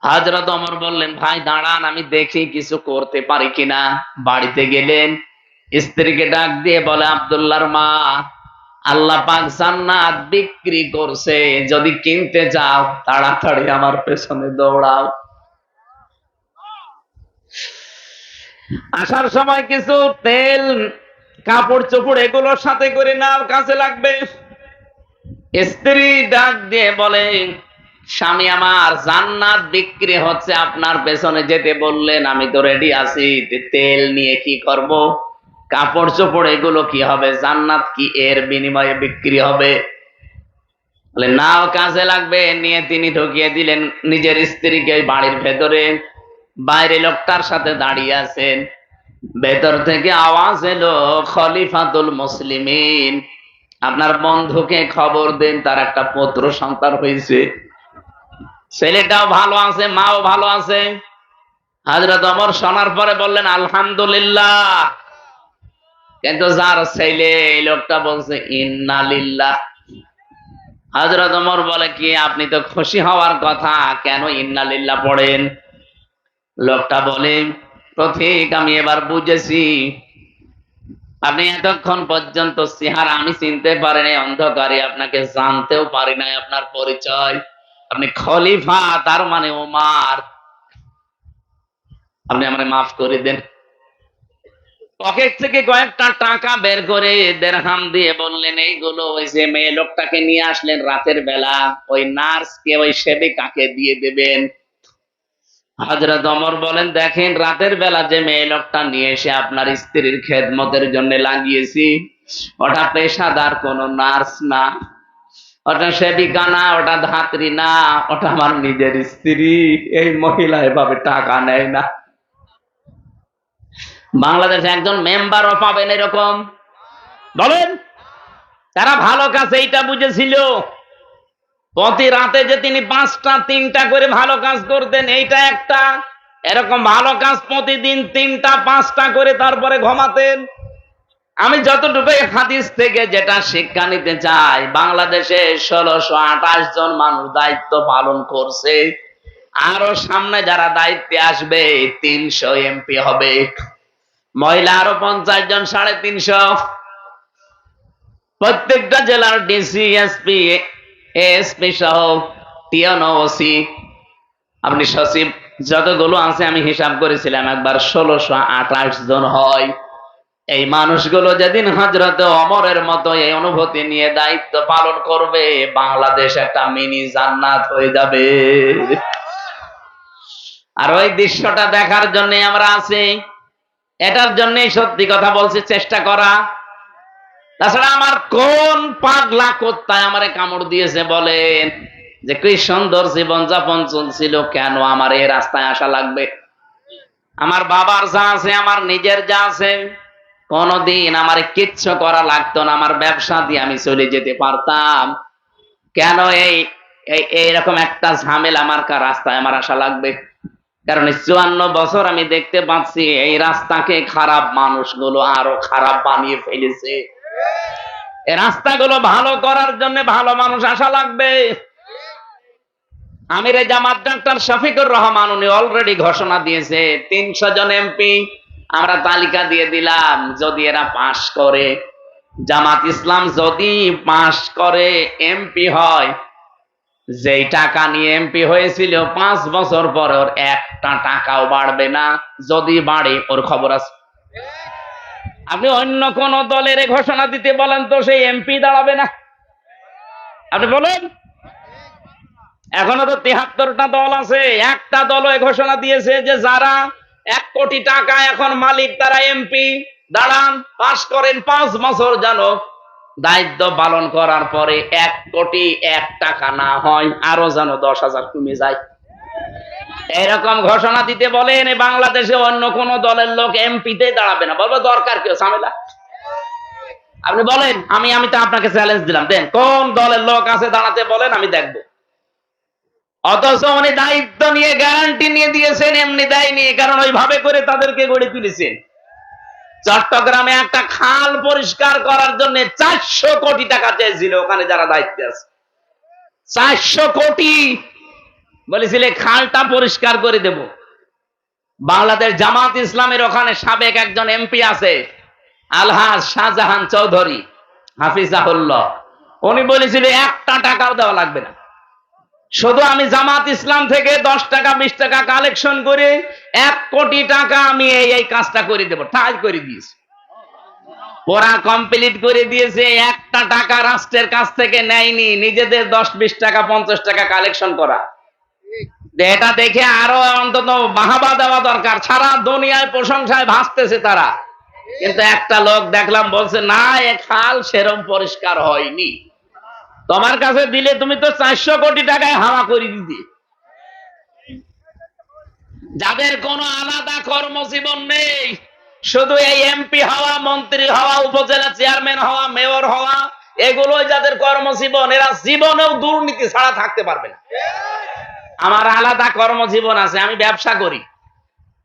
হযরত ওমর বললেন, ভাই দাঁড়ান, আমি দেখি কিছু করতে পারি কিনা। বাড়িতে গেলেন, স্ত্রীকে ডাক দিয়ে বলে, আব্দুল্লাহর মা, আল্লাহ পাক জান্নাত বিক্রি করছে, যদি কিনতে চাও তাড়াতাড়ি আমার পেছনে দৌড়াও। আসার সময় কিছু তেল, কাপড় চোপড় এগুলোর সাথে করে নাও, কাজে লাগবে। স্ত্রী ডাক দিয়ে বলে, স্বামী আমার, জান্নাত বিক্রি হচ্ছে, আপনার পেছনে যেতে বললেন, আমি তো রেডি আছি। তেল নিয়ে কি করব? কাপড় চোপড় এগুলো কি হবে? জান্নাত কি এর বিনিময়ে বিক্রি হবে? বলে নাও কাজে লাগবে, নিয়ে তিনি ঢুকিয়ে দিলেন নিজের স্ত্রীকে ওই বাড়ির ভেতরে। বাইরে লোকটার সাথে দাঁড়িয়ে আছেন, ভেতর থেকে আওয়াজ এলো, খলিফাতুল মুসলিমিন, আপনার বন্ধুকে খবর দেন, তার একটা পুত্র সন্তান হয়েছে, ছেলেটাও ভালো আছে, মাও ভালো আছে। হযরত ওমর শোনার পরে বললেন আলহামদুলিল্লাহ। কিন্তু যার ছেলে, এই লোকটা বলছে ইন্না লিল্লাহ। হযরত ওমর বলে কি, আপনি তো খুশি হওয়ার কথা, কেন ইন্না লিল্লাহ পড়েন? লোকটা বলে পথিক, আমি এবার বুঝেছি, আপনি এতক্ষণ পর্যন্ত চেহারা আমি চিনতে পারিনি, অন্ধকারে আপনাকে জানতেও পারি নাই আপনার পরিচয়। আপনি খলিফা, তার মানে ওমর। আপনি আমাকে মাফ করে দেন। পকেট থেকে কয়েকটা টাকা বের করে দেরহাম দিয়ে বললেন, এইগুলো ওই যে মেয়ে লোকটাকে নিয়ে আসলেন রাতের বেলা, ওই নার্সকে, ওই সেবিকাকে দিয়ে দেবেন। হযরত ওমর বলেন, দেখেন, রাতের বেলা যে মেয়ে লোকটা নিয়ে এসে আপনার স্ত্রীর খেদমতের জন্য লাগিয়েছি, ওটা পেশাদার কোন নার্স না, ওটা সেবিকা না, ওটা ধাত্রী না, ওটা আমার নিজের স্ত্রী। এই মহিলা এভাবে টাকা নেয় না। বাংলাদেশে একজন মেম্বারও পাবেন এরকম? বলেন। তারা ভালো কাজ এইটা বুঝেছিল, প্রতি রাতে যে তিনি 5টা 3টা করে ভালো কাজ করতেন, এইটা একটা। এরকম ভালো কাজ প্রতিদিন 3টা 5টা করে তারপরে ঘুমাতেন। আমি যতটুকু হাদিস থেকে যেটা শিক্ষা নিতে চাই, বাংলাদেশে 1628 জন মানুষ দায়িত্ব পালন করছে, আরো সামনে যারা দায়িত্বে আসবে 300 এমপি হবে, মহিলা আরো 50 জন, 350। প্রত্যেকটা জেলার ডিসি, এসপি, এসপি সহ টিএনও, ওসি, আপনি সচিব যতগুলো আছে, আমি হিসাব করেছিলাম একবার 1628 জন হয়। এই মানুষগুলো যেদিন হযরত ওমরের মতো এই অনুভূতি নিয়ে দায়িত্ব পালন করবে, বাংলাদেশ একটা মিনি জান্নাত হয়ে যাবে। আর ওই দৃশ্যটা দেখার জন্য আমরা আছি, এটার জন্যই সত্যি কথা বলছি, চেষ্টা করা। তাছাড়া আমার কোন পাগলা কোত্তায় আমারে কামড় দিয়েছে বলেন, যে কি সুন্দর জীবন যাপন চলছিল, কেন আমার এই রাস্তায় আসা লাগবে? আমার বাবার যা আছে, আমার নিজের যা আছে, কোনদিন আমার কিচ্ছু করা লাগতো না, আমার ব্যবসা দিয়ে আমি চলে যেতে পারতাম। কেন এইরকম একটা ঝামেলা আমার রাস্তায় আমার আসা লাগবে? কারণ 54 বছর আমি দেখতে পাচ্ছি এই রাস্তাকে খারাপ মানুষগুলো আরো খারাপ বানিয়ে ফেলেছে। এই রাস্তাগুলো ভালো করার জন্য ভালো মানুষ আসা লাগবে। আমিরে জামাত ডাক্তার শফিকুর রহমান, উনি অলরেডি ঘোষণা দিয়েছে 300 জন এমপি আমরা তালিকা দিয়ে দিলাম, যদি এরা পাশ করে, জামাত ইসলাম যদি পাশ করে এমপি হয়, যেই টাকা নিয়ে এমপি হয়েছিল 5 বছর পরে ওর একটা টাকাও বাড়বে না, যদি বাড়ে ওর খবর আছে। আপনি অন্য কোন দলের ঘোষণা দিতে বলেন তো, সেই এমপি দাঁড়াবে না। আপনি বলেন, এখনো তো 73টা দল আছে, একটা দল ঘোষণা দিয়েছে যে যারা 1 কোটি টাকা এখন মালিক, তারা এমপি দাঁড়ান, পাশ করেন, 5 বছর যেন দায়িত্ব পালন করার পরে 1 কোটি 1 টাকা না হয়, আরো যেন 10,000 কমে যায়। এরকম ঘোষণা দিতে বলেন, বাংলাদেশে অন্য কোন দলের লোক এমপিতে দাঁড়াবে না। বলবো দরকার কেউ ঝামেলা? আপনি বলেন, আমি তো আপনাকে চ্যালেঞ্জ দিলাম, দেন কোন দলের লোক আছে দাঁড়াতে বলেন, আমি দেখবো। অথচ উনি দায়িত্ব নিয়ে গ্যারান্টি নিয়ে দিয়েছেন, এমনি দেয়নি, কারণ ওইভাবে করে তাদেরকে গড়ে তুলেছেন। চট্টগ্রামে একটা খাল পরিষ্কার করার জন্য 400 কোটি টাকা চেয়েছিল ওখানে যারা দায়িত্বে আছে। 400 কোটি বলেছিল খালটা পরিষ্কার করে দেব। বাংলাদেশ জামাত ইসলামের ওখানে সাবেক একজন এমপি আছে, আলহাজ শাহজাহান চৌধুরী হাফিজাহুল্লাহ, উনি বলেছিল 1টা টাকাও দেওয়া লাগবে না, শুধু আমি জামাত ইসলাম থেকে 10 টাকা 20 টাকা কালেকশন করে 1 কোটি টাকা আমি এই কাজটা করে দেব। ঠাই করে দিয়েছে, ওরা কমপ্লিট করে দিয়েছে। 1টা টাকা রাষ্ট্রের কাছ থেকে নেয়নি, নিজেদের 10-20 টাকা 50 টাকা কালেকশন করা। এটা দেখে আরো অন্তত বাহাবা দেওয়া দরকার, সারা দুনিয়ায় প্রশংসায় ভাসতেছে তারা। কিন্তু একটা লোক দেখলাম বলছে না, এ খাল সেরম পরিষ্কার হয়নি। তোমার কাছে দিলে তুমি তো 400 কোটি টাকায় হাওয়া করে দিতে। যাদের কোনো আলাদা কর্মজীবন নেই, শুধু এই এমপি হওয়া, মন্ত্রী হওয়া, উপজেলা চেয়ারম্যান হওয়া, মেয়র হওয়া, এগুলোই যাদের কর্মজীবন, এরা জীবনেও দুর্নীতি ছাড়া থাকতে পারবে না। আমার আলাদা কর্মজীবন আছে, আমি ব্যবসা করি,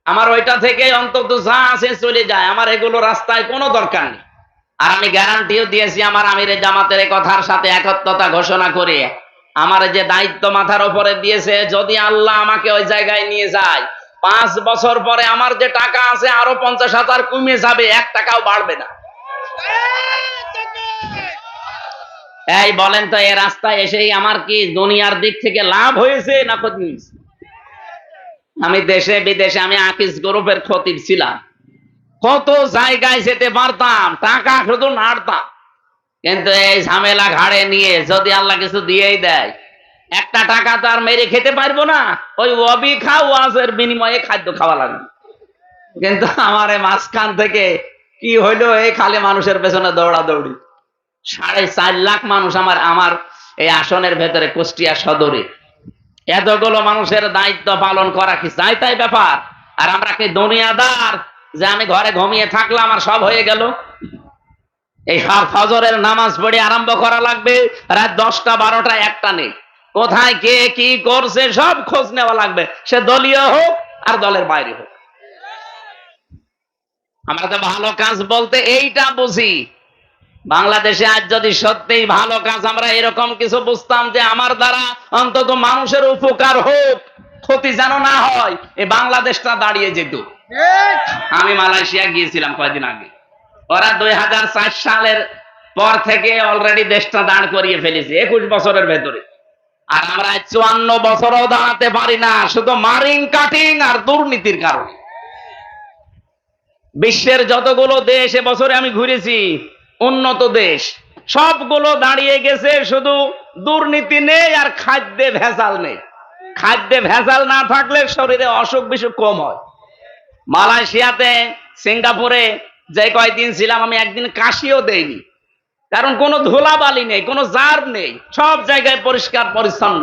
আমার ওইটা থেকে অন্তত যা আছে চলে যায়, আমার এগুলো রাস্তায় কোনো দরকার নেই। আর আমি গ্যারান্টিও দিয়েছি আমার আমিরে জামাতের এই কথার সাথে একত্রতা ঘোষণা করে, আমার যে দায়িত্ব মাথার উপরে দিয়েছে, যদি আল্লাহ আমাকে ওই জায়গায় নিয়ে যায়, 5 বছর পরে আমার যে টাকা আছে আরো 50,000 কমে যাবে, 1 টাকাও বাড়বে না। এই বলেন তো, এই রাস্তায় এসেই আমার কি দুনিয়ার দিক থেকে লাভ হয়েছে না ক্ষতি হয়েছে? আমি দেশে বিদেশে, আমি আকিস গ্রুপের খতিব ছিলাম, কত জায়গায় যেতে পারতাম, টাকা শুধু নাড়তাম। কিন্তু এই ঝামেলা ঘাড়ে নিয়ে যদি আল্লাহ কিছু দিয়েই দেয়, 1 টাকা তো আর মেরে খেতে পারবো না, ওই ওয়াবি খাও, ওয়াজের বিনিময়ে খাদ্য খাওয়া লাগবে। কিন্তু আমার এই মাঝখান থেকে কি হইলো, এই খালি মানুষের পেছনে দৌড়াদৌড়ি। 4.5 লাখ মানুষ আমার এই আসনের ভেতরে, কুষ্টিয়া সদরে। এতগুলো মানুষের দায়িত্ব পালন করা কি চাই তাই ব্যাপার? আর আমরা কি দুনিয়াদার যে আমি ঘরে ঘুমিয়ে থাকলাম আর সব হয়ে গেল? এই ফজরের নামাজ পড়ে আরম্ভ করা লাগবে, রাত 10টা 12টা 1টা নেই, কোথায় কে কি করছে সব খোঁজ নেওয়া লাগবে, সে দলীয় হোক আর দলের বাইরে হোক। আমরা তো ভালো কাজ বলতে এইটা বুঝি। বাংলাদেশে আজ যদি সত্যিই ভালো কাজ আমরা এরকম কিছু বুঝতাম যে আমার দ্বারা অন্তত মানুষের উপকার হোক, ক্ষতি যেন না হয়, এই বাংলাদেশটা দাঁড়িয়ে যেত। আমি মালয়েশিয়া গিয়েছিলাম কয়েকদিন আগে, ওরা 2004 সালের পর থেকে অলরেডি দেশটা দাঁড় করিয়ে ফেলেছে 21 বছরের ভেতরে। আর আমরা 54 বছরও দাঁড়াতে পারি না, শুধু মারিং কাটিং আর দুর্নীতির কারণে। বিশ্বের যতগুলো দেশ এবছরে আমি ঘুরেছি, উন্নত দেশ, সবগুলো দাঁড়িয়ে গেছে, শুধু দুর্নীতি নেই আর খাদ্যে ভেজাল নেই। খাদ্যে ভেজাল না থাকলে শরীরে অসুখ বিসুখ কম হয়। মালয়েশিয়াতে, সিঙ্গাপুরে যে কয়দিন ছিলাম, আমি একদিন কাশিও দেইনি, কারণ কোনো ধুলাবালি নেই, কোনো জার্ম নেই, সব জায়গায় পরিষ্কার পরিচ্ছন্ন,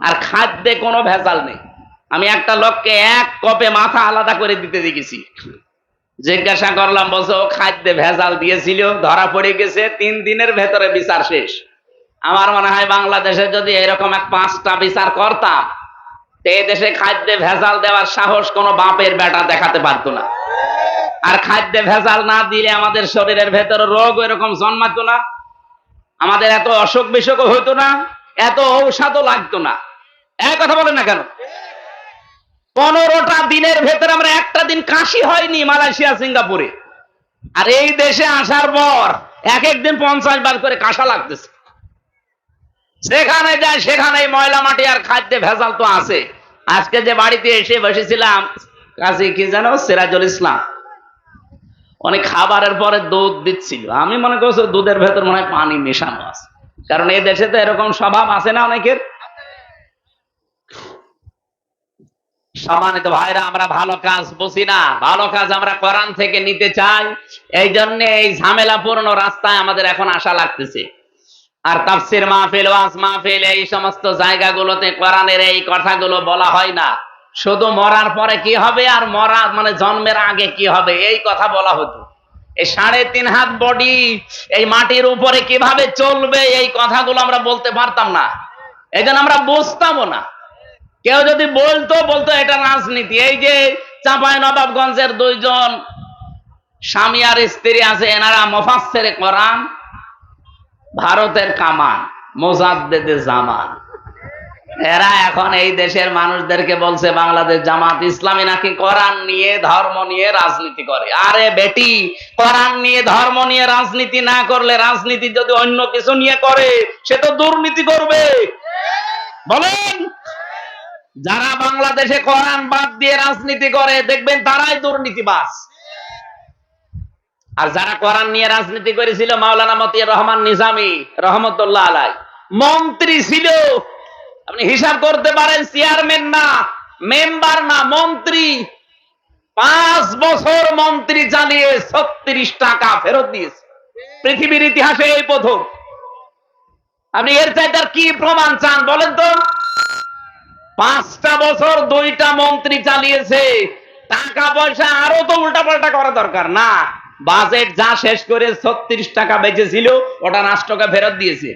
আর খাদ্যে কোনো ভেজাল নেই। আমি একটা লোককে 1 কপে মাথা আলাদা করে দিতে দেখেছি। জিজ্ঞাসা করলাম, বলছে ও খাদ্যে ভেজাল দিয়েছিল, ধরা পড়ে গেছে, 3 দিনের ভেতরে বিচার শেষ। আমার মনে হয় বাংলাদেশে যদি এরকম 5টা বিচার করতাম, এই দেশে খাদ্যে ভেজাল দেওয়ার সাহস কোনো বাপের বেটা দেখাতে পারতো না। আর খাদ্যে ভেজাল না দিলে আমাদের শরীরের ভেতরে রোগ এরকম জন্মাতো না, আমাদের এত অসুখ বিসুখ হইতো না, এত ঔষধও লাগতো না। এক কথা বলেন না কেন? 15টা দিনের ভেতরে আমরা একটা দিন কাশি হয়নি মালয়েশিয়া সিঙ্গাপুরে। আর এই দেশে আসার পর এক দিন 50 বার করে কাশা লাগতেছে। যেখানে যায় সেখানে ময়লা মাটি আর খাদ্যে ভেজাল তো আছে। আজকে যে বাড়িতে এসে বসেছিলাম, কাজী কি জানো, সিরাজুল ইসলাম, অনেক খাবারের পরে দুধ দিচ্ছিল। আমি মনে করছি দুধের ভেতর মনে হয় পানি মেশানো আছে, কারণ এই দেশে তো এরকম স্বভাব আছে না অনেকের। সম্মানিত ভাইরা, আমরা ভালো কাজ বুঝি না, ভালো কাজ আমরা কোরআন থেকে নিতে চাই। এই জন্য এই ঝামেলাপূর্ণ রাস্তায় আমাদের এখন আশা লাগতেছে। আর তাফসির মাহফিল, ওয়াজ মাহফিল, এই সমস্ত জায়গাগুলোতে কোরআনের এই কথাগুলো বলা হয় না। শুধু মরার পরে কি হবে আর মরা মানে জন্মের আগে কি হবে এই কথা বলা হতো। এই 3.5 হাত বডি এই মাটির উপরে কিভাবে চলবে এই কথাগুলো আমরা বলতে পারতাম না, এই জন্য আমরা বুঝতামও না। কেউ যদি বলতো এটা রাজনীতি। এই যে চাঁপাইনবাবগঞ্জের 2 জন স্বামী আর স্ত্রী আছে, এনারা মুফাসসিরে কোরআন, ভারতের কামান, মুজাদ্দেদে জামান। এরা এখন এই দেশের মানুষদেরকে বলছে বাংলাদেশ জামাত ইসলামী নাকি কোরআন নিয়ে ধর্ম নিয়ে রাজনীতি করে। আরে বেটি, কোরআন নিয়ে ধর্ম নিয়ে রাজনীতি না করলে, রাজনীতি যদি অন্য কিছু নিয়ে করে, সে তো দুর্নীতি করবে। বলেন, যারা বাংলাদেশে কোরআন বাদ দিয়ে রাজনীতি করে দেখবেন তারাই দুর্নীতিবাজ। আর যারা কোরআন নিয়ে রাজনীতি করেছিল, মাওলানা মতিয়ার রহমান নিজামী রহমতুল্লাহ আলাইহি মন্ত্রী ছিল, আপনি হিসাব করতে পারেন, চেয়ারম্যান না, মেম্বার না, মন্ত্রী। 5 বছর মন্ত্রী চালিয়ে 36 টাকা ফেরত দিয়েছে, পৃথিবীর ইতিহাসে এই প্রথম। আপনি এর চাইতে আর কি প্রমাণ চান বলেন তো? 5টা বছর 2টা মন্ত্রী চালিয়েছে, টাকা পয়সা আরো তো উল্টাপাল্টা করা দরকার না? বাজেট যা শেষ করে 36 টাকা বেঁচেছিল ওটা রাষ্ট্রকে ফেরত দিয়েছে।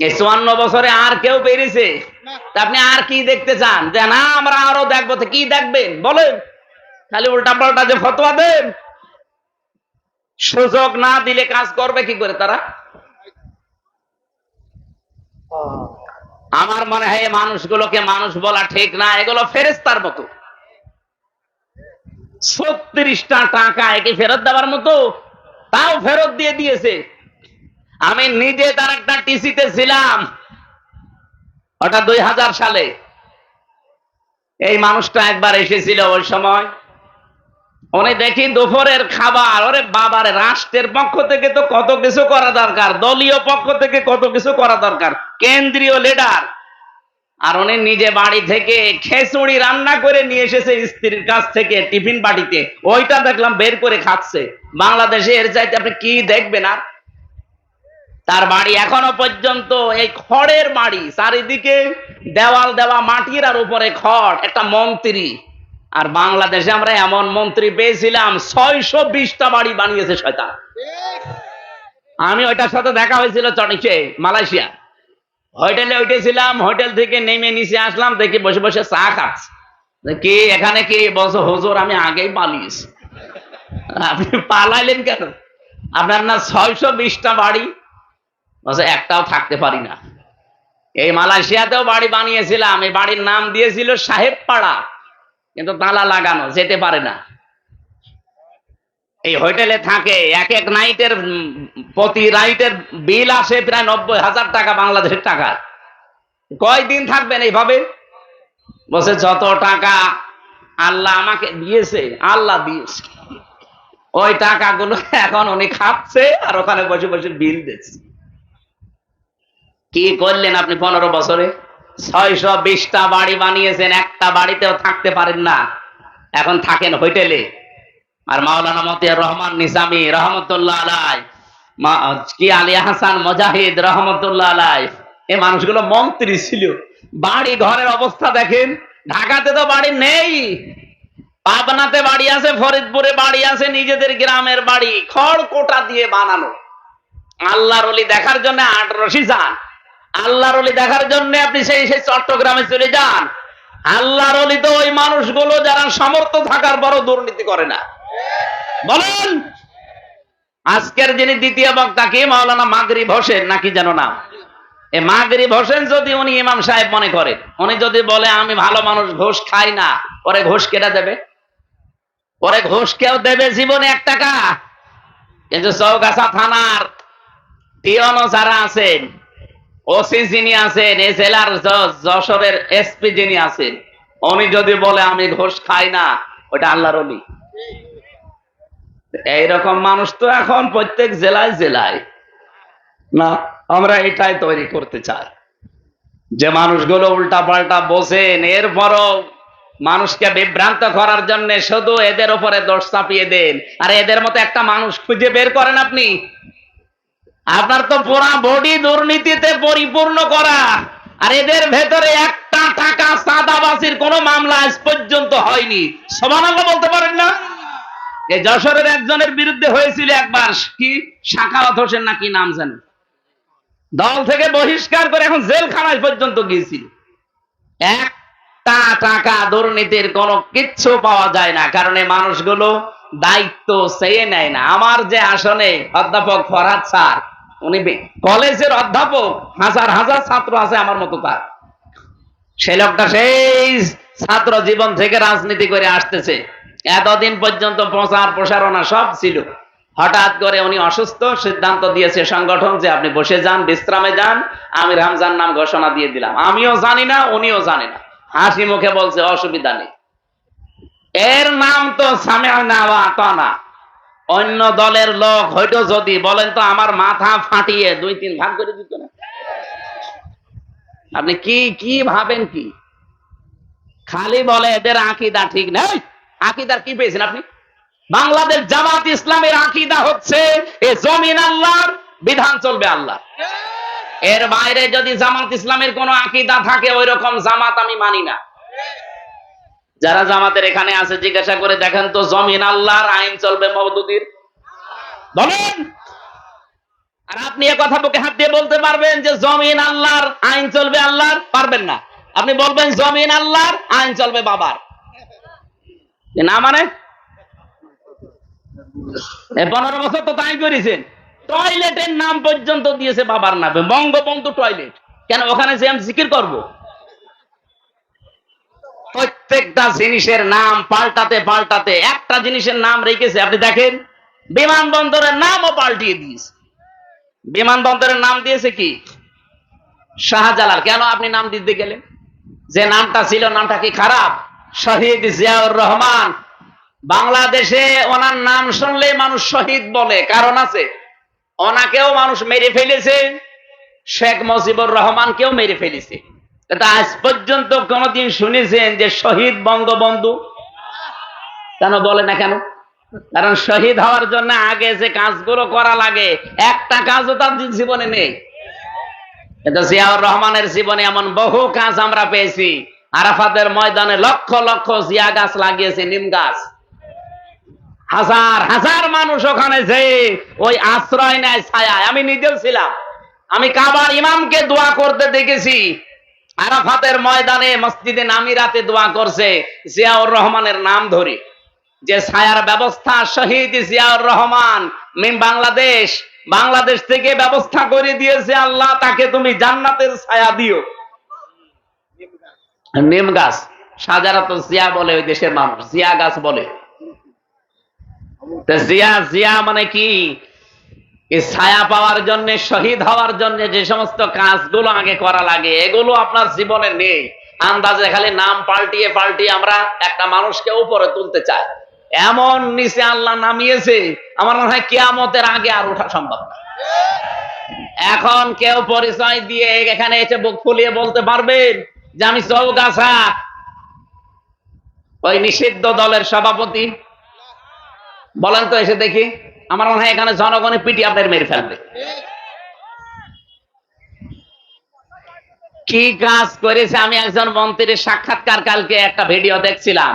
এই 54 বছরে আর কেউ বেরিয়েছে? আপনি আর কি দেখতে চান? যে না আমরা আরো দেখবো, তো কি দেখবেন বলেন? খালি উল্টাপাল্টা যে ফতোয়া দেন। সুযোগ না দিলে কাজ করবে কি করে তারা? আমার মনে হয় এই মানুষগুলোকে মানুষ বলা ঠিক না, এগুলো ফেরেশতার মতো। 36টা টাকা একে ফেরত দেওয়ার মতো? তাও ফেরত দিয়ে দিয়েছে। আমি নিজে তার একটা টিসিতে ছিলাম, ওটা 2000 সালে। এই মানুষটা একবার এসেছিল ওই সময়, উনি দেখি দুপুরের খাবার, ওরে বাবারে, রাষ্ট্রের পক্ষ থেকে তো কত কিছু করা দরকার, দলীয় পক্ষ থেকে কত কিছু করা দরকার, কেন্দ্রীয় লিডার, আর উনি নিজে বাড়ি থেকে খিচুড়ি রান্না করে নিয়ে এসেছে স্ত্রীর কাছ থেকে টিফিন বাটিতে, ওইটা দেখলাম বের করে খাচ্ছে। বাংলাদেশে এর চাইতে আপনি কি দেখবেন? আর তার বাড়ি এখনো পর্যন্ত এই খড়ের বাড়ি, চারিদিকে দেওয়াল দেওয়া মাটির, আর উপরে খড়, একটা মন্ত্রী। আর বাংলাদেশে আমরা এমন মন্ত্রী পেয়েছিলাম 620টা বাড়ি বানিয়েছে শয়তান। আমি ওইটার সাথে দেখা হয়েছিল চটিকে, মালয়েশিয়া। হোটেলে উঠেছিলাম, হোটেল থেকে নেমে নিচে আসলাম, দেখি বসে বসে চা খাচ্ছে। কি এখানে কি বলছো? হুজুর আমি আগেই পালিয়েছি। আপনি পালাইলেন কেন? আপনার না 620টা বাড়ি? বলছে একটাও থাকতে পারি না। এই মালয়েশিয়াতেও বাড়ি বানিয়েছিলাম, এই বাড়ির নাম দিয়েছিল সাহেব পাড়া, কিন্তু তালা লাগানো, যেতে পারে না। এই হোটেলে থাকে, এক এক নাইটের প্রতি নাইটের বিল আসে প্রায় 90,000 টাকা বাংলাদেশের টাকা। কয়দিন থাকবেন এইভাবে? বলছে যত টাকা আল্লাহ আমাকে দিয়েছে, আল্লাহ দিয়েছে, ওই টাকাগুলো এখন উনি খাচ্ছে আর ওখানে বসে বসে বিল দিচ্ছে। কি করলেন আপনি 15 বছরে? 620টা বাড়ি বানিয়েছেন, একটা বাড়িতেও থাকতে পারেন না, এখন থাকেন হোটেলে। আর মাওলানা মতিয়ার রহমান নিজামী রহমতুল্লাহ আলাই, কি আলী হাসান মুজাহিদ রহমতুল্লাহ আলাই, এই মানুষগুলো মন্ত্রী ছিল। বাড়ি ঘরের অবস্থা দেখেন। ঢাকাতে তো বাড়ি নেই, পাবনাতে বাড়ি আছে, ফরিদপুরে বাড়ি আছে, নিজেদের গ্রামের বাড়ি খড় কোটা দিয়ে বানানো। আল্লাহর ওলি দেখার জন্য 8 রশি যান, আল্লাহর ওলি দেখার জন্য আপনি সেই সেই চট্টগ্রামে চলে যান। আল্লাহর ওলি তো ওই মানুষগুলো যারা সমর্থ থাকার বড় দুর্নীতি করে না। বলেন, আজকের যিনি দ্বিতীয় বক্তা কি? মাওলানা মাগরিব হোসেন নাকি যেন নাম। এই মাগরিব হোসেন যদি উনি ইমাম সাহেব মনে করেন, উনি যদি বলে আমি ভালো মানুষ, ঘুষ খাই না, পরে ঘুষ কেটে দেবে? পরে ঘুষ কেউ দেবে জীবনে 1 টাকা? কিন্তু চৌগাছা থানার টিওনো যারা আছেন, ওসি যিনি আছেন, এই জেলার যশোরের এসপি যিনি আছেন, উনি যদি বলে আমি ঘুষ খাই না, ওটা আল্লাহর ওলি। এইরকম মানুষ তো এখন প্রত্যেক জেলায় জেলায়। না, আমরা এটাই তৈরি করতে চাই যে মানুষগুলো উল্টা পাল্টা বোঝেন, এরপরও মানুষকে বিভ্রান্ত করার জন্য শুধু এদের উপরে দোষ চাপিয়ে দেন। আর এদের মতো একটা মানুষ খুঁজে বের করেন আপনি। আপনার তো পুরা বডি দুর্নীতিতে পরিপূর্ণ করা, আর এদের ভেতরে একটা টাকা চাঁদাবাজির কোন মামলা আজ পর্যন্ত হয়নি। সুবহানাল্লাহ বলতে পারেন না? এই যশোরের একজনের বিরুদ্ধে হয়েছিল একবার, কি শাখাওয়াত হোসেন নাকি নাম জানো, দল থেকে বহিষ্কার করে এখন জেলখানায় পর্যন্ত গিয়েছিল। একটা টাকা দুর্নীতির কোনো কিচ্ছু পাওয়া যায় না, কারণ এই মানুষগুলো দায়িত্ব চেয়ে নেয় না। আমার যে আসনে অধ্যাপক ফরহাদ স্যার, উনি কলেজের অধ্যাপক, হাজার হাজার ছাত্র আছে আমার মতো তার। সেই লোকটা সেই ছাত্র জীবন থেকে রাজনীতি করে আসতেছে, এতদিন পর্যন্ত প্রচার প্রসারণা সব ছিল। হঠাৎ করে উনি অসুস্থ, সিদ্ধান্ত দিয়েছে সংগঠন যে আপনি বসে যান, বিশ্রামে যান, আমি রমজান নাম ঘোষণা দিয়ে দিলাম। আমিও জানি না, উনিও জানে না, হাসি মুখে বলছে অসুবিধা নেই। এর নাম তো সামিআনা ওয়া আতানা। অন্য দলের লোক হয়তো যদি বলেন তো আমার মাথা ফাটিয়ে 2-3 ভাগ করে দিত না। আপনি কি কি ভাবেন? কি খালি বলে এদের আকীদা ঠিক নেই। আকীদার কি পেয়েছেন আপনি? বাংলাদেশ জামাত ইসলামের আকীদা হচ্ছে এ জমিন আল্লাহর, বিধান চলবে আল্লাহ। এর বাইরে যদি জামাত ইসলামের কোন আকীদা থাকে ওই রকম জামাত আমি মানি না। যারা জামাতের এখানে আছে জিজ্ঞাসা করে দেখেন তো, জমিন আল্লাহর, আইন চলবে মওদুদির, বলেন। আর আপনি এ কথা বুকে হাত দিয়ে বলতে পারবেন যে জমিন আল্লাহর, আইন চলবে আল্লাহর? পারবেন না। আপনি বলবেন জমিন আল্লাহর, আইন চলবে বাবার। না মানে 15 বছর তো তাই করেছেন। টয়লেটের নাম পর্যন্ত দিয়েছে বাবার নামে, বঙ্গবন্ধু টয়লেট। কেন? ওখানে যে আমি জিকির করব। প্রত্যেকটা জিনিসের নাম পাল্টাতে পাল্টাতে একটা জিনিসের নাম রেখেছে। আপনি দেখেন, বিমানবন্দরের নামও পাল্টিয়ে দিয়েছে। বিমানবন্দরের নাম দিয়েছে কি? শাহজালাল। কেন আপনি নাম দিতে গেলেন? যে নামটা ছিল, নামটা কি খারাপ? শহীদ জিয়াউর রহমান। বাংলাদেশে ওনার নাম শুনলে মানুষ শহীদ বলে, কারণ আছে। ওনাকেও মানুষ মেরে ফেলেছে, শেখ মুজিবুর রহমানকেও মেরে ফেলেছে। এটা আজ পর্যন্ত কোনদিন শুনেছেন যে শহীদ বঙ্গবন্ধু? কেন বলে না কেন? কারণ শহীদ হওয়ার জন্য আগে যে কাজগুলো করা লাগে একটা কাজও তার জীবনে নেই। কিন্তু জিয়াউর রহমানের জীবনে এমন বহু কাজ আমরা পেয়েছি। আরাফাতের ময়দানে লক্ষ লক্ষ জিয়া গাছ লাগিয়েছে, নিম গাছ। হাজার হাজার মানুষ ওখানে যে ওই আশ্রয় নেয়, ছায়া। আমি নিজেও ছিলাম। আমি কাবার ইমামকে দোয়া করতে দেখেছি। আরাফাতের ময়দানে মসজিদে নামিরাতে দোয়া করছে জিয়াউর রহমানের নাম ধরে, যে ছায়ার ব্যবস্থা শহীদ জিয়াউর রহমান মিন বাংলাদেশ, বাংলাদেশ থেকে ব্যবস্থা করে দিয়েছে আল্লাহ, তাকে তুমি জান্নাতের ছায়া দিও। নিম গাছ। সাজারাত জিয়া বলে ওই দেশের মানুষ, জিয়া গাছ বলে। জিয়া জিয়া মানে কি? ছায়া পাওয়ার জন্য, শহীদ হওয়ার জন্য যে সমস্ত কাজগুলো আগে করা লাগে এগুলো আপনার জীবনে নেই। আন্দাজে খালি নাম পাল্টিয়ে পাল্টিয়ে আমরা একটা মানুষকে উপরে তুলতে চাই। এমন নিচে আল্লাহ নামিয়েছে, আমার মনে হয় কিয়ামতের আগে আর ওঠা সম্ভব না। এখন কেউ পরিচয় দিয়ে এখানে এসে বুক ফুলিয়ে বলতে পারবেন যে আমি চৌগাছা ওই নিষিদ্ধ দলের সভাপতি? বলেন তো এসে দেখি। আমার মনে হয় এখানে জনগণের পিটি আপনার মেরে ফেলবে। কি কাজ করেছে? আমি একজন মন্ত্রীর সাক্ষাৎকার কালকে একটা ভিডিও দেখছিলাম।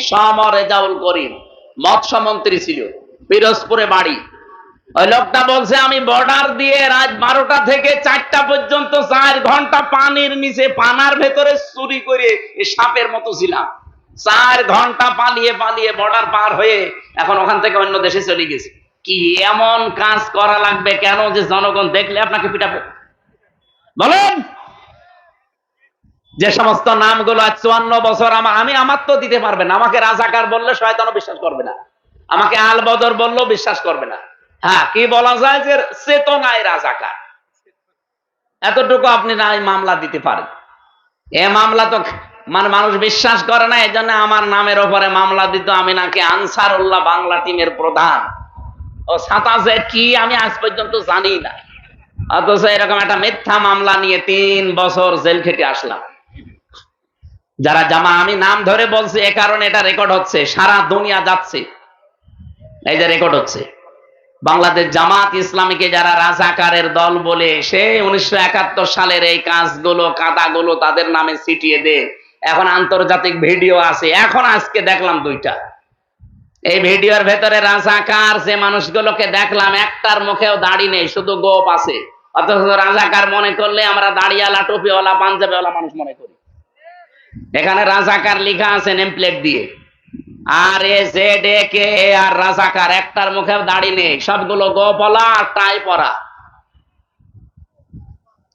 সম রেজাউল করিম মৎস্যমন্ত্রী ছিল, পিরোজপুরে বাড়ি। ওই লোকটা বলছে আমি বর্ডার দিয়ে রাত 12টা থেকে 4টা পর্যন্ত 4 ঘন্টা পানির নিচে পানার ভেতরে চুরি করে সাপের মতো ছিলাম। 4 ঘন্টা পালিয়ে পালিয়ে বর্ডার পার হয়ে এখন ওখান থেকে অন্য দেশে চলে গেছে। কি এমন কাজ করা লাগবে কেন যে জনগণ দেখলে আপনাকে পিটাবে? বলেন। যে সমস্ত নামগুলো আজ 54 বছর আমি আমার তো দিতে পারবে না। আমাকে রাজাকার বললে শয়তানও বিশ্বাস করবে না, আমাকে আল বদর বললেও বিশ্বাস করবে না। হ্যাঁ, কি বলা যায় যে চেতনায় রাজাকার, এতটুকু আপনি না মামলা দিতে পারেন। এ মামলা তো মানে মানুষ বিশ্বাস করে না, এই জন্য আমার নামের উপরে মামলা দিত। আমি নাকি আনসারুল্লাহ বাংলা টিমের প্রধান। ও ছাতা যে কি আমি আজ পর্যন্ত জানি না, অথচ এরকম একটা মিথ্যা মামলা নিয়ে 3 বছর জেল খেটে আসলাম। যারা জামা, আমি নাম ধরে বলছি এ কারণে এটা রেকর্ড হচ্ছে, সারা দুনিয়া যাচ্ছে, এই যে রেকর্ড হচ্ছে। বাংলাদেশ জামাত ইসলামীকে যারা রাজাকারের দল বলে সে 1971 সালের এই কাজগুলো কাদাগুলো তাদের নামে ছিটিয়ে দে, এখন আন্তর্জাতিক ভিডিও আছে। এখন আজকে দেখলাম 2টা। এই ভিডিওর ভেতরে রাজাকার যে মানুষগুলোকে দেখলাম একটার মুখেও দাড়ি নেই, শুধু গোপ আছে। অথচ রাজাকার মনে করলে আমরা দাড়িওয়ালা, টুপিওয়ালা, পাঞ্জাবিওয়ালা মানুষ মনে করি। এখানে রাজাকার লেখা আছে নেম প্লেট দিয়ে, RAZK আর রাজাকার, একটার মুখেও দাড়ি নেই, সবগুলো গোপলা আর টাই পরা।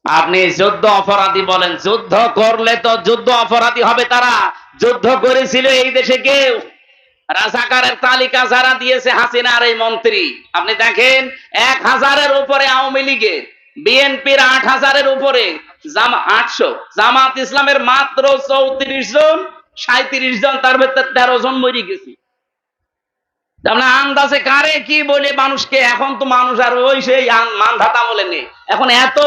আপনি যুদ্ধ অপরাধী বলেন, যুদ্ধ করলে তো যুদ্ধ অপরাধী হবে তারা। যুদ্ধ করেছিল এই দেশে কেউ? রাজাকারের তালিকা যারা দিয়েছে হাসিনার এই মন্ত্রী, আপনি দেখেন 1000-এর উপরে আওয়ামী লীগের, বিএনপির 8000-এর উপরে, 800, জামাত ইসলামের মাত্র 34 জন, 37 জন, তার ভেতর 13 জন মরে গেছে। আমরা আন্দাজে কারে কি বলে মানুষকে, এখন তো মানুষ আর ওই সেই মানধাতা বলে নেই, এখন এত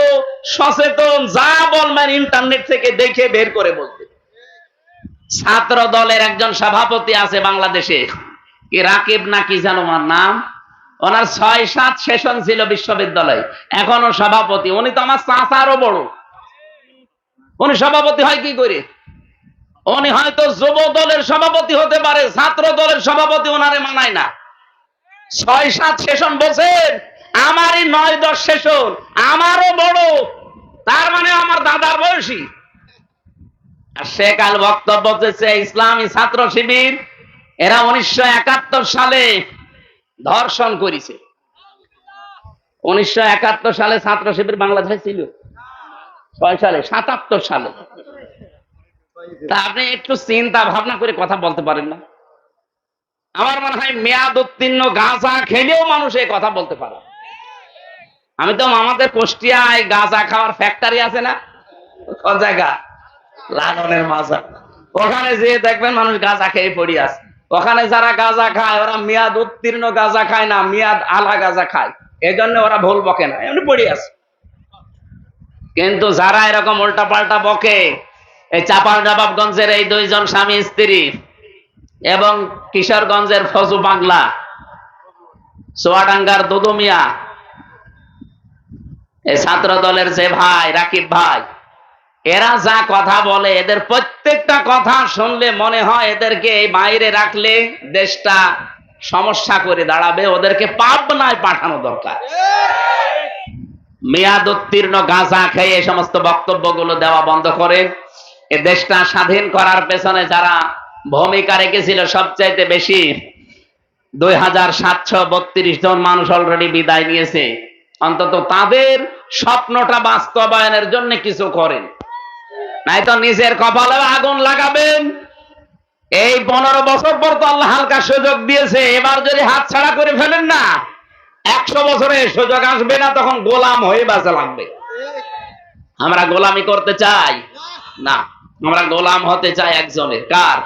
সচেতন, যা বলবেন ইন্টারনেট থেকে দেখে বের করে বলতে। ছাত্র দলের একজন সভাপতি আছে বাংলাদেশে, কি রাকিব নাকি জানো আমার নাম, ওনার ৬-৭ সেশন ছিল বিশ্ববিদ্যালয়, এখনো সভাপতি। উনি তো আমার চাচারও বড়। উনি সভাপতি হয় কি করে? উনি হয়তো যুব দলের সভাপতি হতে পারে, ছাত্র দলের সভাপতি ওনারে মানায় না। ৬-৭ সেশন বলছেন, আমারই ৯-১০ সেশন, আমারও বড়, তার মানে আমার দাদার বয়সী। আর সে কাল বক্তব্য দিচ্ছে ইসলামী ছাত্র শিবির এরা ১৯৭১ সালে ধর্ষণ করেছে। ১৯৭১ সালে ছাত্র শিবির বাংলাদেশে ছিল, ৬ সালে, ৭৭ সালে। তা আপনি একটু চিন্তা ভাবনা করে কথা বলতে পারেন না? আমার মনে হয় মেয়াদ উত্তীর্ণ গাঁজা খেলেও মানুষ এই কথা বলতে পারে। আমি তো আমাদের কুষ্টিয়ায় গাঁজা খাওয়ার ফ্যাক্টরি আছে না, কোন জায়গা, লালনের মাজার, ওখানে যেয়ে দেখবেন মানুষ গাঁজা খেয়ে পড়ে আছে। ওখানে যারা গাঁজা খায় ওরা মেয়াদ উত্তীর্ণ গাঁজা খায় না, মেয়াদ আলা গাঁজা খায়, এই জন্য ওরা ভুল বকে না, এমনি পড়ে আছে। কিন্তু যারা এরকম উল্টা পাল্টা বকে, এই চাঁপাইনবাবগঞ্জের এই 2 জন স্বামী স্ত্রী এবং কিশোরগঞ্জের ফজু বাংলা, চুয়াডাঙ্গার দুদু মিয়া, এই ছাত্র দলের যে ভাই রাকিব ভাই, এরা যা কথা বলে, এদের প্রত্যেকটা কথা শুনলে মনে হয় এদেরকে এই বাইরে রাখলে দেশটা সমস্যা করে দাঁড়াবে, ওদেরকে পাবনায় পাঠানো দরকার। মেয়াদ উত্তীর্ণ গাঁজা খেয়ে এই সমস্ত বক্তব্যগুলো দেওয়া বন্ধ করেন। এ দেশটা স্বাধীন করার পেছনে যারা ভূমিকা রেখেছিল সবচাইতে বেশি, ২৭৩২ জন মানুষ অলরেডি বিদায় নিয়েছে। অন্তত তাদের স্বপ্নটা বাস্তবায়নের জন্য কিছু করেন, নাই তো নিজের কপালে আগুন লাগাবেন। এই 15 বছর পর তো আল্লাহ হালকা সুযোগ দিয়েছে, এবার যদি হাত ছাড়া করে ফেলেন না, 100 বছরে সুযোগ আসবে না, তখন গোলাম হয়ে বাঁচা লাগবে। আমরা গোলামি করতে চাই না, আমরা গোলাম হতে চাই একজনের। কার?